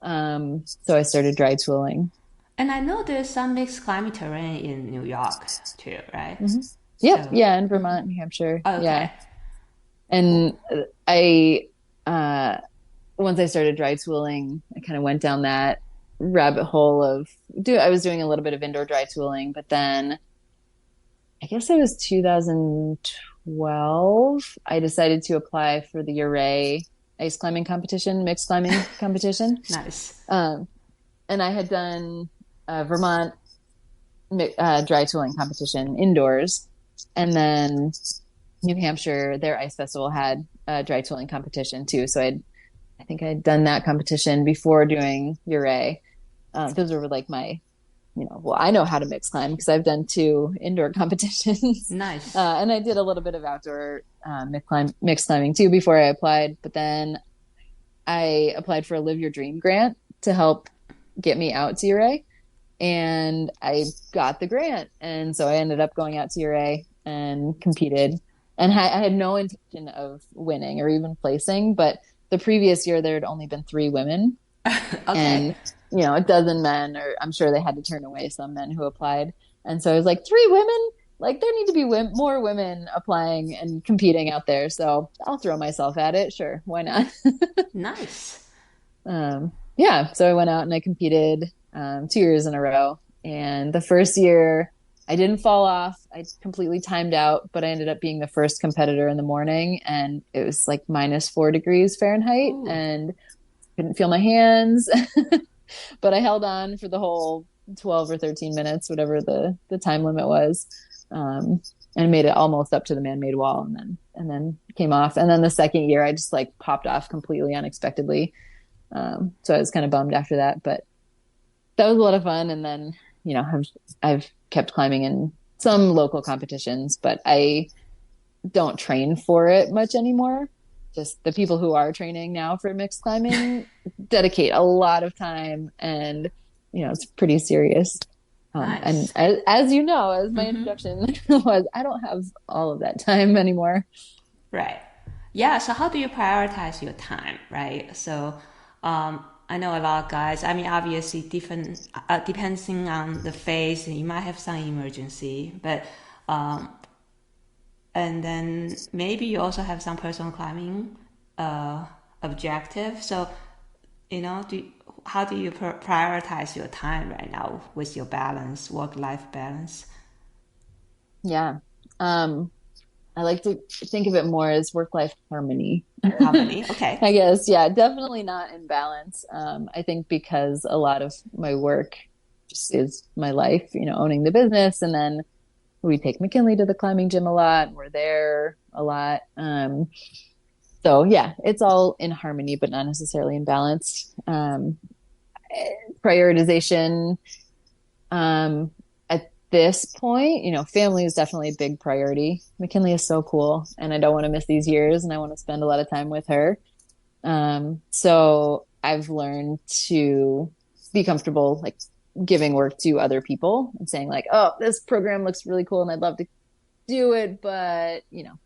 So I started dry tooling. And I know there's some mixed climate terrain in New York too, right? Hmm. Yep, So, yeah, in Vermont, New Hampshire, yeah. okay, cool. And I, uh, once I started dry tooling, I kind of went down that rabbit hole of I was doing a little bit of indoor dry tooling, but then I guess it was 2012. I decided to apply for the Ouray ice climbing competition, mixed climbing competition. Nice. Um, and I had done Vermont dry tooling competition indoors, and then New Hampshire, their ice festival had a dry tooling competition too. So I think I'd done that competition before doing Ouray. Those were like my, well, I know how to mix climb because I've done two indoor competitions. Nice. And I did a little bit of outdoor mixed climbing too before I applied. But then I applied for a Live Your Dream grant to help get me out to Ouray. And I got the grant. And so I ended up going out to Ouray and competed. And I had no intention of winning or even placing. But the previous year, there had only been 3 women Okay. and a dozen men, or I'm sure they had to turn away some men who applied. And so I was like, 3 women, like there need to be more women applying and competing out there. So I'll throw myself at it. Sure, why not? Nice. Yeah, so I went out and I competed 2 years in a row. And the first year I didn't fall off. I completely timed out, but I ended up being the first competitor in the morning, and it was like -4 degrees Fahrenheit Ooh, and couldn't feel my hands. But I held on for the whole 12 or 13 minutes, whatever the time limit was, and made it almost up to the man-made wall, and then came off. And then the second year, I just like popped off completely unexpectedly. So I was kind of bummed after that, but that was a lot of fun. And then I've kept climbing in some local competitions, but I don't train for it much anymore. Just the people who are training now for mixed climbing dedicate a lot of time, and it's pretty serious. And nice. as you know, as my introduction was, I don't have all of that time anymore. Right. Yeah. So how do you prioritize your time, right? So, I know a lot of guys. I mean, obviously, different depending on the phase, you might have some emergency, but and then maybe you also have some personal climbing objective. So, how do you prioritize your time right now with your balance, work-life balance? Yeah. I like to think of it more as work-life harmony. Harmony. Okay. I guess, yeah, definitely not in balance. I think because a lot of my work just is my life, owning the business. And then we take McKinley to the climbing gym a lot. We're there a lot. So yeah, it's all in harmony, but not necessarily in balance. Prioritization. At this point, family is definitely a big priority. McKinley is so cool, and I don't want to miss these years, and I want to spend a lot of time with her. So I've learned to be comfortable, like giving work to other people and saying like, oh, this program looks really cool and I'd love to do it, but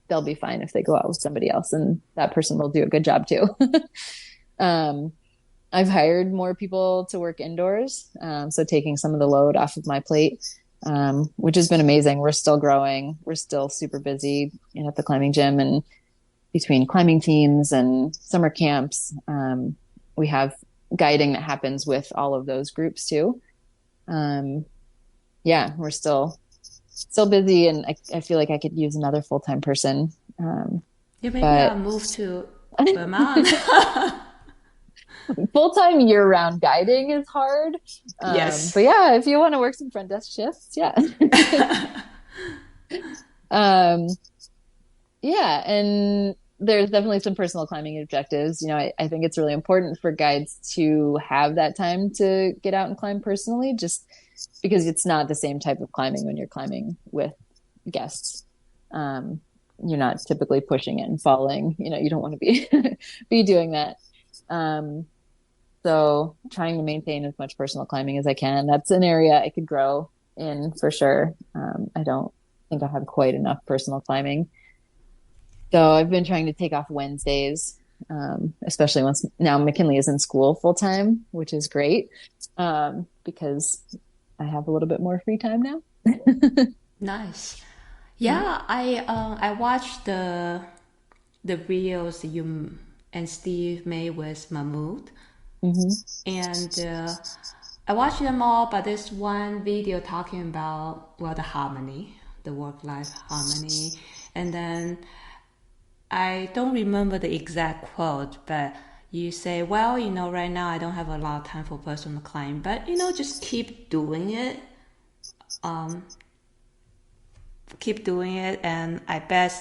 they'll be fine if they go out with somebody else, and that person will do a good job too. um, I've hired more people to work indoors, so taking some of the load off of my plate. which has been amazing. We're still growing. We're still super busy at the climbing gym and between climbing teams and summer camps. We have guiding that happens with all of those groups too. Um, yeah, we're still busy, and I feel like I could use another full-time person. Yeah, maybe I'll But move to Vermont. full-time year-round guiding is hard. Yes. But yeah, if you want to work some front desk shifts, yeah. um, yeah, and there's definitely some personal climbing objectives. I think it's really important for guides to have that time to get out and climb personally, just because it's not the same type of climbing when you're climbing with guests. You're not typically pushing it and falling. You don't want to be be doing that. Um, so trying to maintain as much personal climbing as I can. That's an area I could grow in for sure. I don't think I have quite enough personal climbing. So I've been trying to take off Wednesdays, especially once now McKinley is in school full time, which is great, because I have a little bit more free time now. Nice. Yeah, I watched the videos you and Steve made with Mammut, Mm-hmm. and I watched them all. But there's one video talking about the harmony, the work-life harmony, and then I don't remember the exact quote, but you say, well, right now I don't have a lot of time for personal climbing, but just keep doing it. Um, Keep doing it, and I bet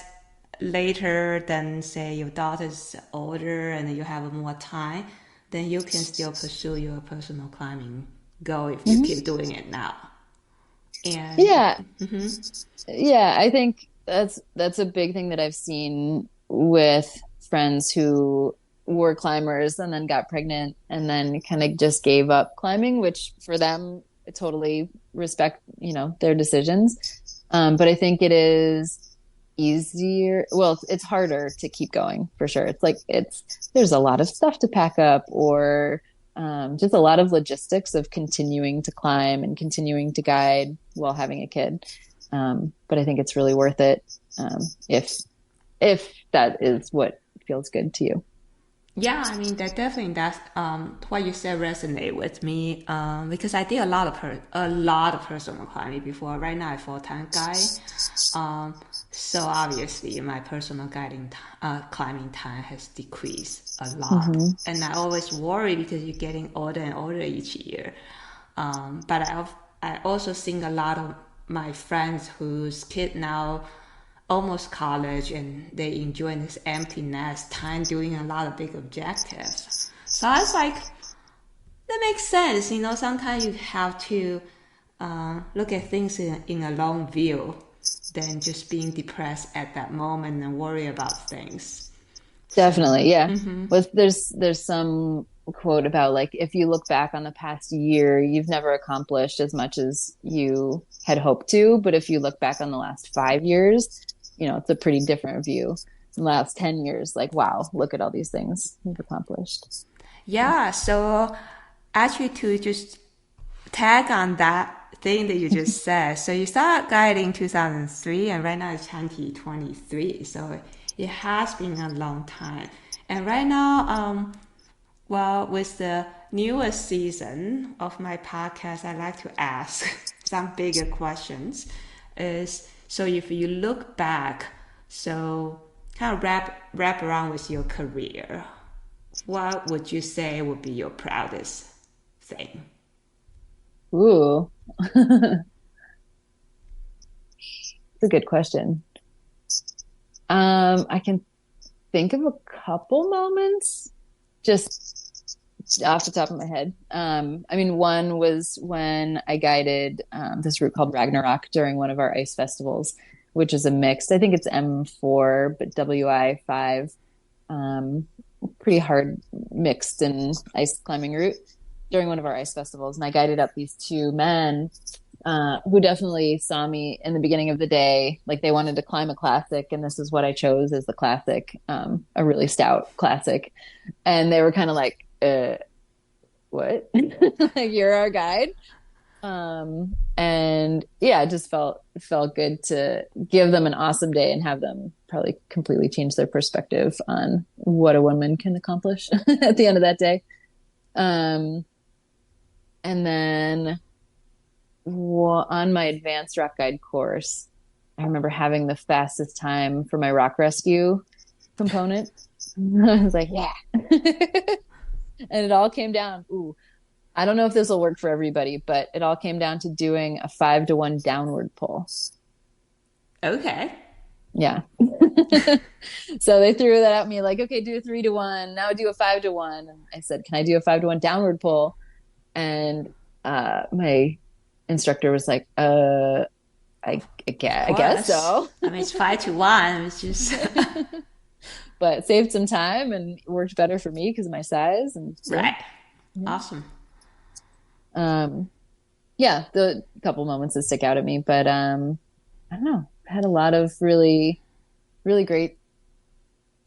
later than say your daughter's older and you have more time, then you can still pursue your personal climbing goal if you keep Mm-hmm. doing it now. And Yeah, yeah, I think that's a big thing that I've seen with friends who were climbers and then got pregnant and then kind of just gave up climbing, which for them, I totally respect, their decisions. But I think it is easier. Well, it's harder to keep going for sure. It's like there's a lot of stuff to pack up, or just a lot of logistics of continuing to climb and continuing to guide while having a kid. But I think it's really worth it, if that is what feels good to you. yeah, I mean that definitely that's what you said resonate with me because I did a lot of personal climbing before. Right now, I full time guide, so obviously my personal climbing time has decreased a lot, Mm-hmm. and I always worry because you're getting older and older each year. But I also seen a lot of my friends whose kid now almost college and they enjoy this empty nest time doing a lot of big objectives. So I was like, that makes sense. Sometimes you have to look at things in a long view than just being depressed at that moment and worry about things. So, Definitely, yeah. But there's some quote about like if you look back on the past year, you've never accomplished as much as you had hoped to. But if you look back on the last 5 years, it's a pretty different view. In the last 10 years, like wow, look at all these things you've accomplished. yeah, so actually to just tag on that thing that you just said. So you started guiding in 2003 and right now it's 2023. So it has been a long time. And right now, well, with the newest season of my podcast, I like to ask some bigger questions. So if you look back, so kind of wrap around with your career, what would you say would be your proudest thing? Ooh, it's a good question. I can think of a couple moments just off the top of my head. I mean, one was when I guided this route called Ragnarok during one of our ice festivals, which is a mixed, I think it's M4, but WI5, pretty hard mixed and ice climbing route during one of our ice festivals. And I guided up these two men who definitely saw me in the beginning of the day. Like they wanted to climb a classic, and this is what I chose as the classic, a really stout classic. And they were kind of like, what? Like, you're our guide. And yeah, it just felt good to give them an awesome day and have them probably completely change their perspective on what a woman can accomplish at the end of that day. Um, and then on my advanced rock guide course, I remember having the fastest time for my rock rescue component. I was like, yeah. And it all came down. Ooh, I don't know if this will work for everybody, but it all came down to doing a 5-to-1 downward pull. Okay. Yeah. So they threw that at me like, okay, do a 3-to-1. Now do a 5-to-1. And I said, can I do a 5-to-1 downward pull? And my instructor was like, I guess so. I mean, it's 5-to-1. It's just But saved some time and worked better for me because of my size. And so, right. yeah. Awesome. Yeah, the couple moments that stick out at me, but I don't know. I had a lot of really, really great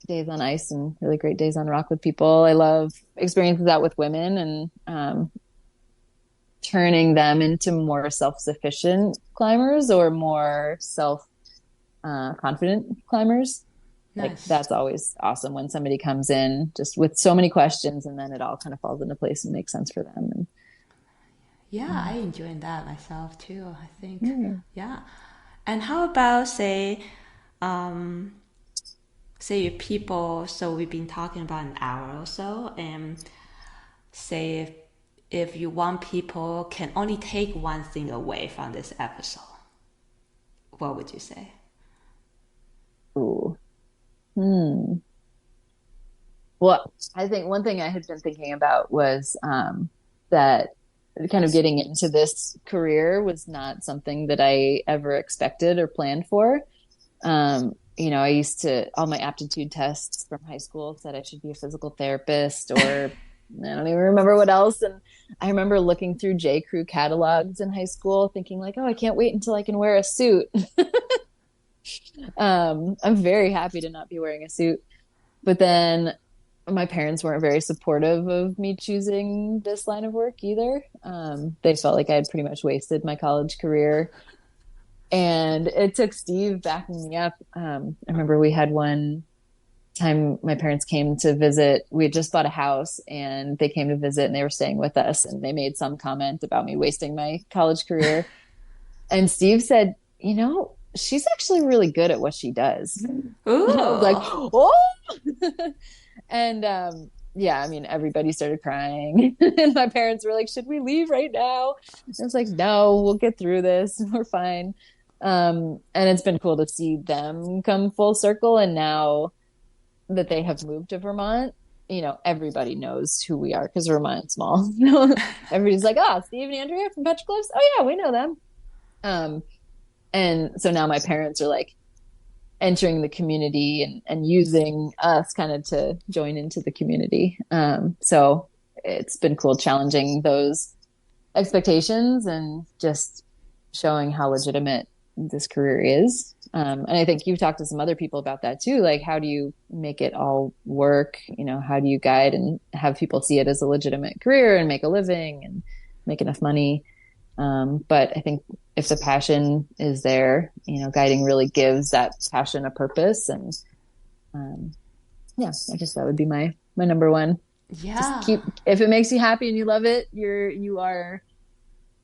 days on ice and really great days on rock with people. I love experiences out with women and turning them into more self-sufficient climbers or more self-confident climbers. Like Nice. that's always awesome when somebody comes in just with so many questions and then it all kind of falls into place and makes sense for them. And, Yeah, I enjoyed that myself too, I think. yeah. Yeah. And how about um, say if people, so we've been talking about an hour or so, and say if you want people can only take one thing away from this episode, what would you say? Ooh. Well, I think one thing I had been thinking about was that kind of getting into this career was not something that I ever expected or planned for. I used to, all my aptitude tests from high school said I should be a physical therapist or I don't even remember what else. And I remember looking through J. Crew catalogs in high school thinking like, oh, I can't wait until I can wear a suit. I'm very happy to not be wearing a suit. But then my parents weren't very supportive of me choosing this line of work either. They felt like I had pretty much wasted my college career. And it took Steve backing me up. I remember we had one time my parents came to visit. We had just bought a house and they came to visit and they were staying with us and they made some comment about me wasting my college career. And Steve said, she's actually really good at what she does. Ooh. I was like, oh. And yeah, I mean, everybody started crying. And my parents were like, should we leave right now? And I was like, no, we'll get through this. We're fine. And it's been cool to see them come full circle. And now that they have moved to Vermont, everybody knows who we are because Vermont's small. Everybody's like, Steve and Andrea from Petra Cliffs. Oh yeah, we know them. And so now my parents are like entering the community and using us kind of to join into the community. So it's been cool challenging those expectations and just showing how legitimate this career is. And I think you've talked to some other people about that too. Like, how do you make it all work? How do you guide and have people see it as a legitimate career and make a living and make enough money? But I think if the passion is there, guiding really gives that passion a purpose. And yeah, I guess that would be my number one. Yeah. Just if it makes you happy and you love it, you are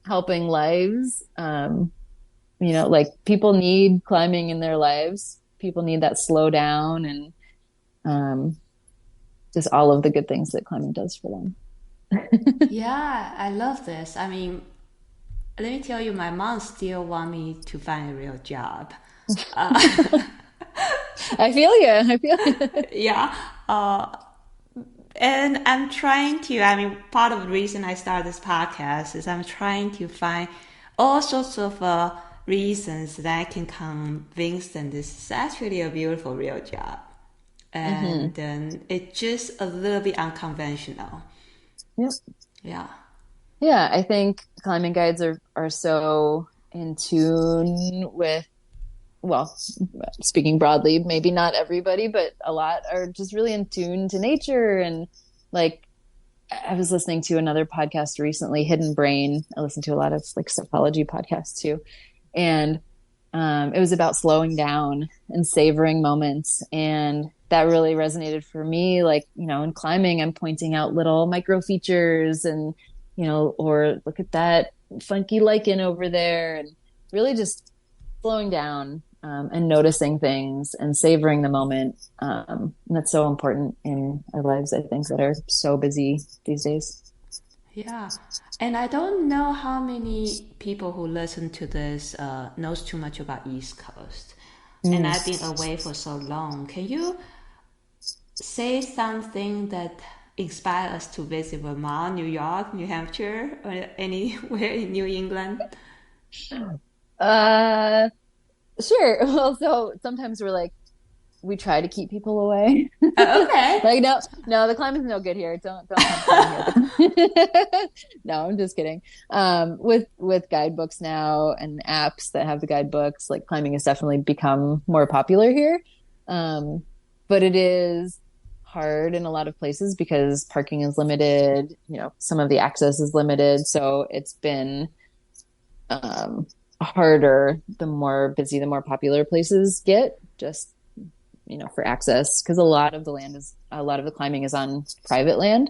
helping lives. Like people need climbing in their lives. People need that slow down and just all of the good things that climbing does for them. Yeah, I love this. I mean, let me tell you, my mom still want me to find a real job. I feel you. Yeah. And I'm trying to, I mean, part of the reason I started this podcast is I'm trying to find all sorts of reasons that I can convince them this is actually a beautiful real job. And then it's just a little bit unconventional. Yep. Yeah. Yeah, I think climbing guides are so in tune with, well, speaking broadly, maybe not everybody, but a lot are just really in tune to nature and like I was listening to another podcast recently, Hidden Brain. I listen to a lot of like psychology podcasts too. And it was about slowing down and savoring moments. And that really resonated for me. Like, in climbing, I'm pointing out little micro features and, or look at that funky lichen over there, and really just slowing down and noticing things and savoring the moment. And that's so important in our lives, I think, that are so busy these days. Yeah, and I don't know how many people who listen to this knows too much about East Coast. And Mm. I've been away for so long. Can you say something that inspire us to visit Vermont, New York, New Hampshire, or anywhere in New England? Uh, sure. Well, so sometimes we try to keep people away. Okay. Like, no, the climate's no good here. Don't come climbing here. No, I'm just kidding. With guidebooks now and apps that have the guidebooks, like climbing has definitely become more popular here. But it is hard in a lot of places because parking is limited. Some of the access is limited, so it's been harder the more busy, the more popular places get. Just for access, because a lot of the climbing is on private land.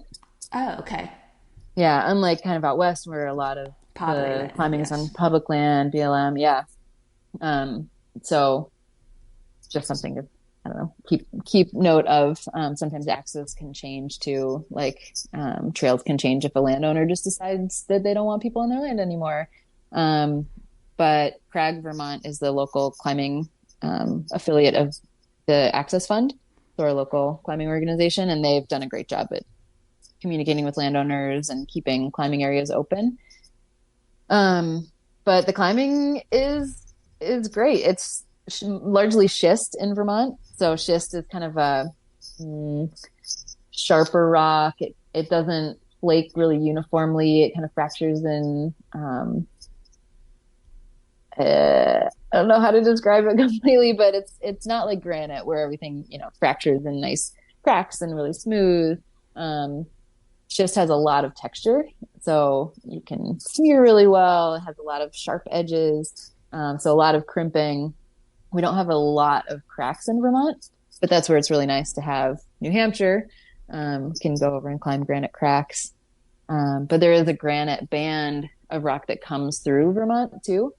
Oh, okay. Yeah, unlike kind of out west where a lot of Public the land, climbing is on yes. public land, BLM. Yeah. So just something to, I don't know, keep note of. Sometimes access can change too, like trails can change if a landowner just decides that they don't want people on their land anymore. But Crag, Vermont is the local climbing affiliate of the Access Fund, so our local climbing organization, and they've done a great job at communicating with landowners and keeping climbing areas open. But the climbing is great. It's largely schist in Vermont, so schist is kind of a sharper rock. It doesn't flake really uniformly. It kind of fractures in. I don't know how to describe it completely, but it's not like granite where everything fractures in nice cracks and really smooth. Schist has a lot of texture, so you can smear really well. It has a lot of sharp edges, so a lot of crimping. We don't have a lot of cracks in Vermont, but that's where it's really nice to have New Hampshire. Can go over and climb granite cracks, but there is a granite band of rock that comes through Vermont too.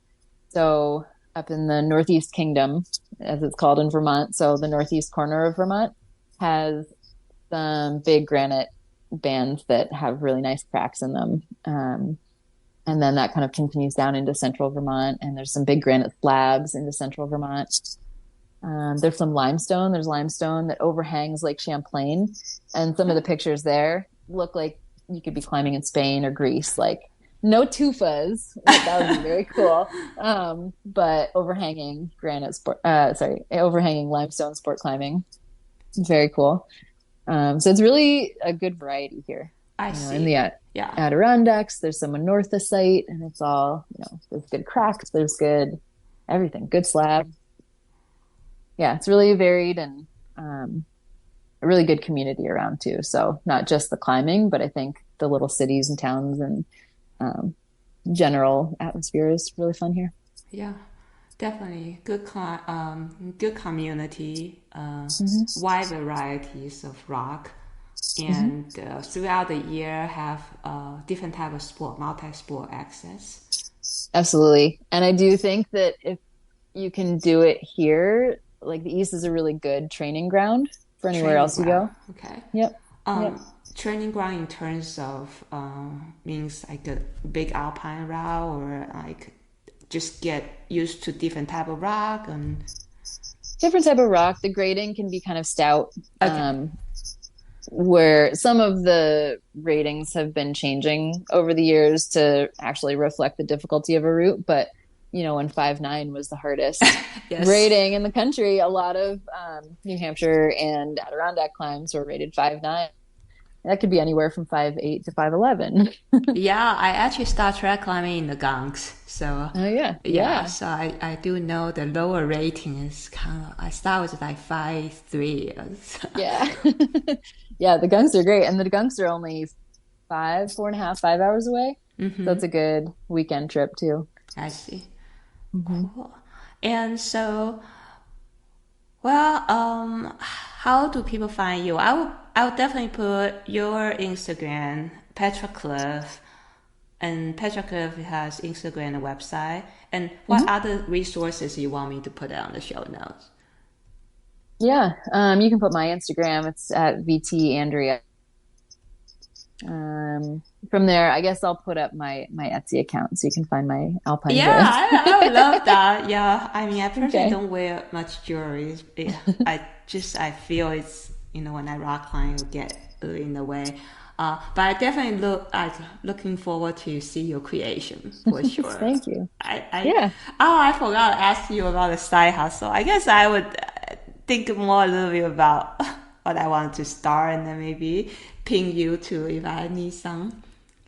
So up in the Northeast Kingdom, as it's called in Vermont, so the northeast corner of Vermont has some big granite bands that have really nice cracks in them. And then that kind of continues down into central Vermont, and there's some big granite slabs into central Vermont. There's some limestone. There's limestone that overhangs Lake Champlain, and some of the pictures there look like you could be climbing in Spain or Greece. Like, no tufas. That would be very cool. But overhanging overhanging limestone sport climbing. Very cool. So it's really a good variety here. I In the see. Yeah. Adirondacks, there's some north of site, and it's all, there's good cracks, there's good everything, good slab. Yeah, it's really varied and a really good community around too. So not just the climbing, but I think the little cities and towns and general atmosphere is really fun here. Yeah. Definitely good community, Mm-hmm. wide varieties of rock, Mm-hmm. and throughout the year have different type of sport, multi-sport access. Absolutely. And I do think that if you can do it here, like the East is a really good training ground for anywhere Training else you ground, go. okay. Yep. Yep. Training ground in terms of means like a big alpine route, or like just get used to different type of rock and Different type of rock. The grading can be kind of stout. okay. Where some of the ratings have been changing over the years to actually reflect the difficulty of a route. But, when 5.9 was the hardest Yes. rating in the country, a lot of New Hampshire and Adirondack climbs were rated 5.9. That could be anywhere from 5.8 to 5.11. Yeah, I actually start track climbing in the gunks. So Oh, yeah. yeah, Yeah. so I do know the lower rating is kind of, I start with like 5.3. Yeah. Yeah. The gunks are great. And the gunks are only four and a half, 5 hours away. So it's a good weekend trip too. I see. Mm-hmm. Cool. And so, well, how do people find you? I will definitely put your Instagram, Petra Cliff, and Petra Cliff has Instagram and website. And what Mm-hmm. other resources you want me to put on the show notes? Yeah, you can put my Instagram. It's at VT Andrea. From there, I guess I'll put up my Etsy account so you can find my Alpine Yeah, joys. I would love that. Yeah, I mean, I personally Okay. don't wear much jewelry. I feel it's when I rock climb, it'll get in the way. But I definitely looking forward to see your creation for sure. Thank you. I Yeah. oh, I forgot to ask you about the side hustle. I guess I would think more a little bit about what I want to start, and then maybe ping you too if I need some Yeah.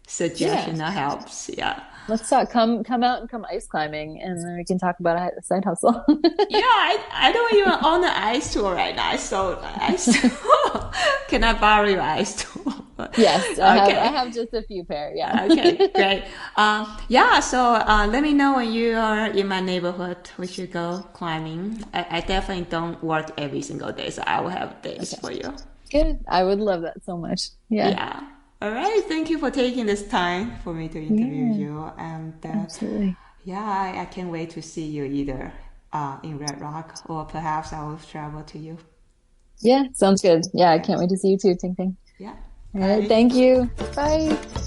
suggestion or helps. Yeah. Let's talk. Come out and come ice climbing, and then we can talk about a side hustle. Yeah, I don't even own an ice tool right now. I sold my ice tool. Can I borrow your ice tool? Yes, Okay. I have just a few pair. Yeah. Okay, great. Yeah, so let me know when you are in my neighborhood. We should go climbing. I definitely don't work every single day, so I will have days Okay. for you. Good. I would love that so much. Yeah. Yeah. All right. Thank you for taking this time for me to interview Yeah. you. And Absolutely. yeah, I can't wait to see you either in Red Rock or perhaps I will travel to you. Yeah. Sounds good. Yeah. I Okay. can't wait to see you too, Ting Ting. Yeah. All right. Bye. Thank you. Bye.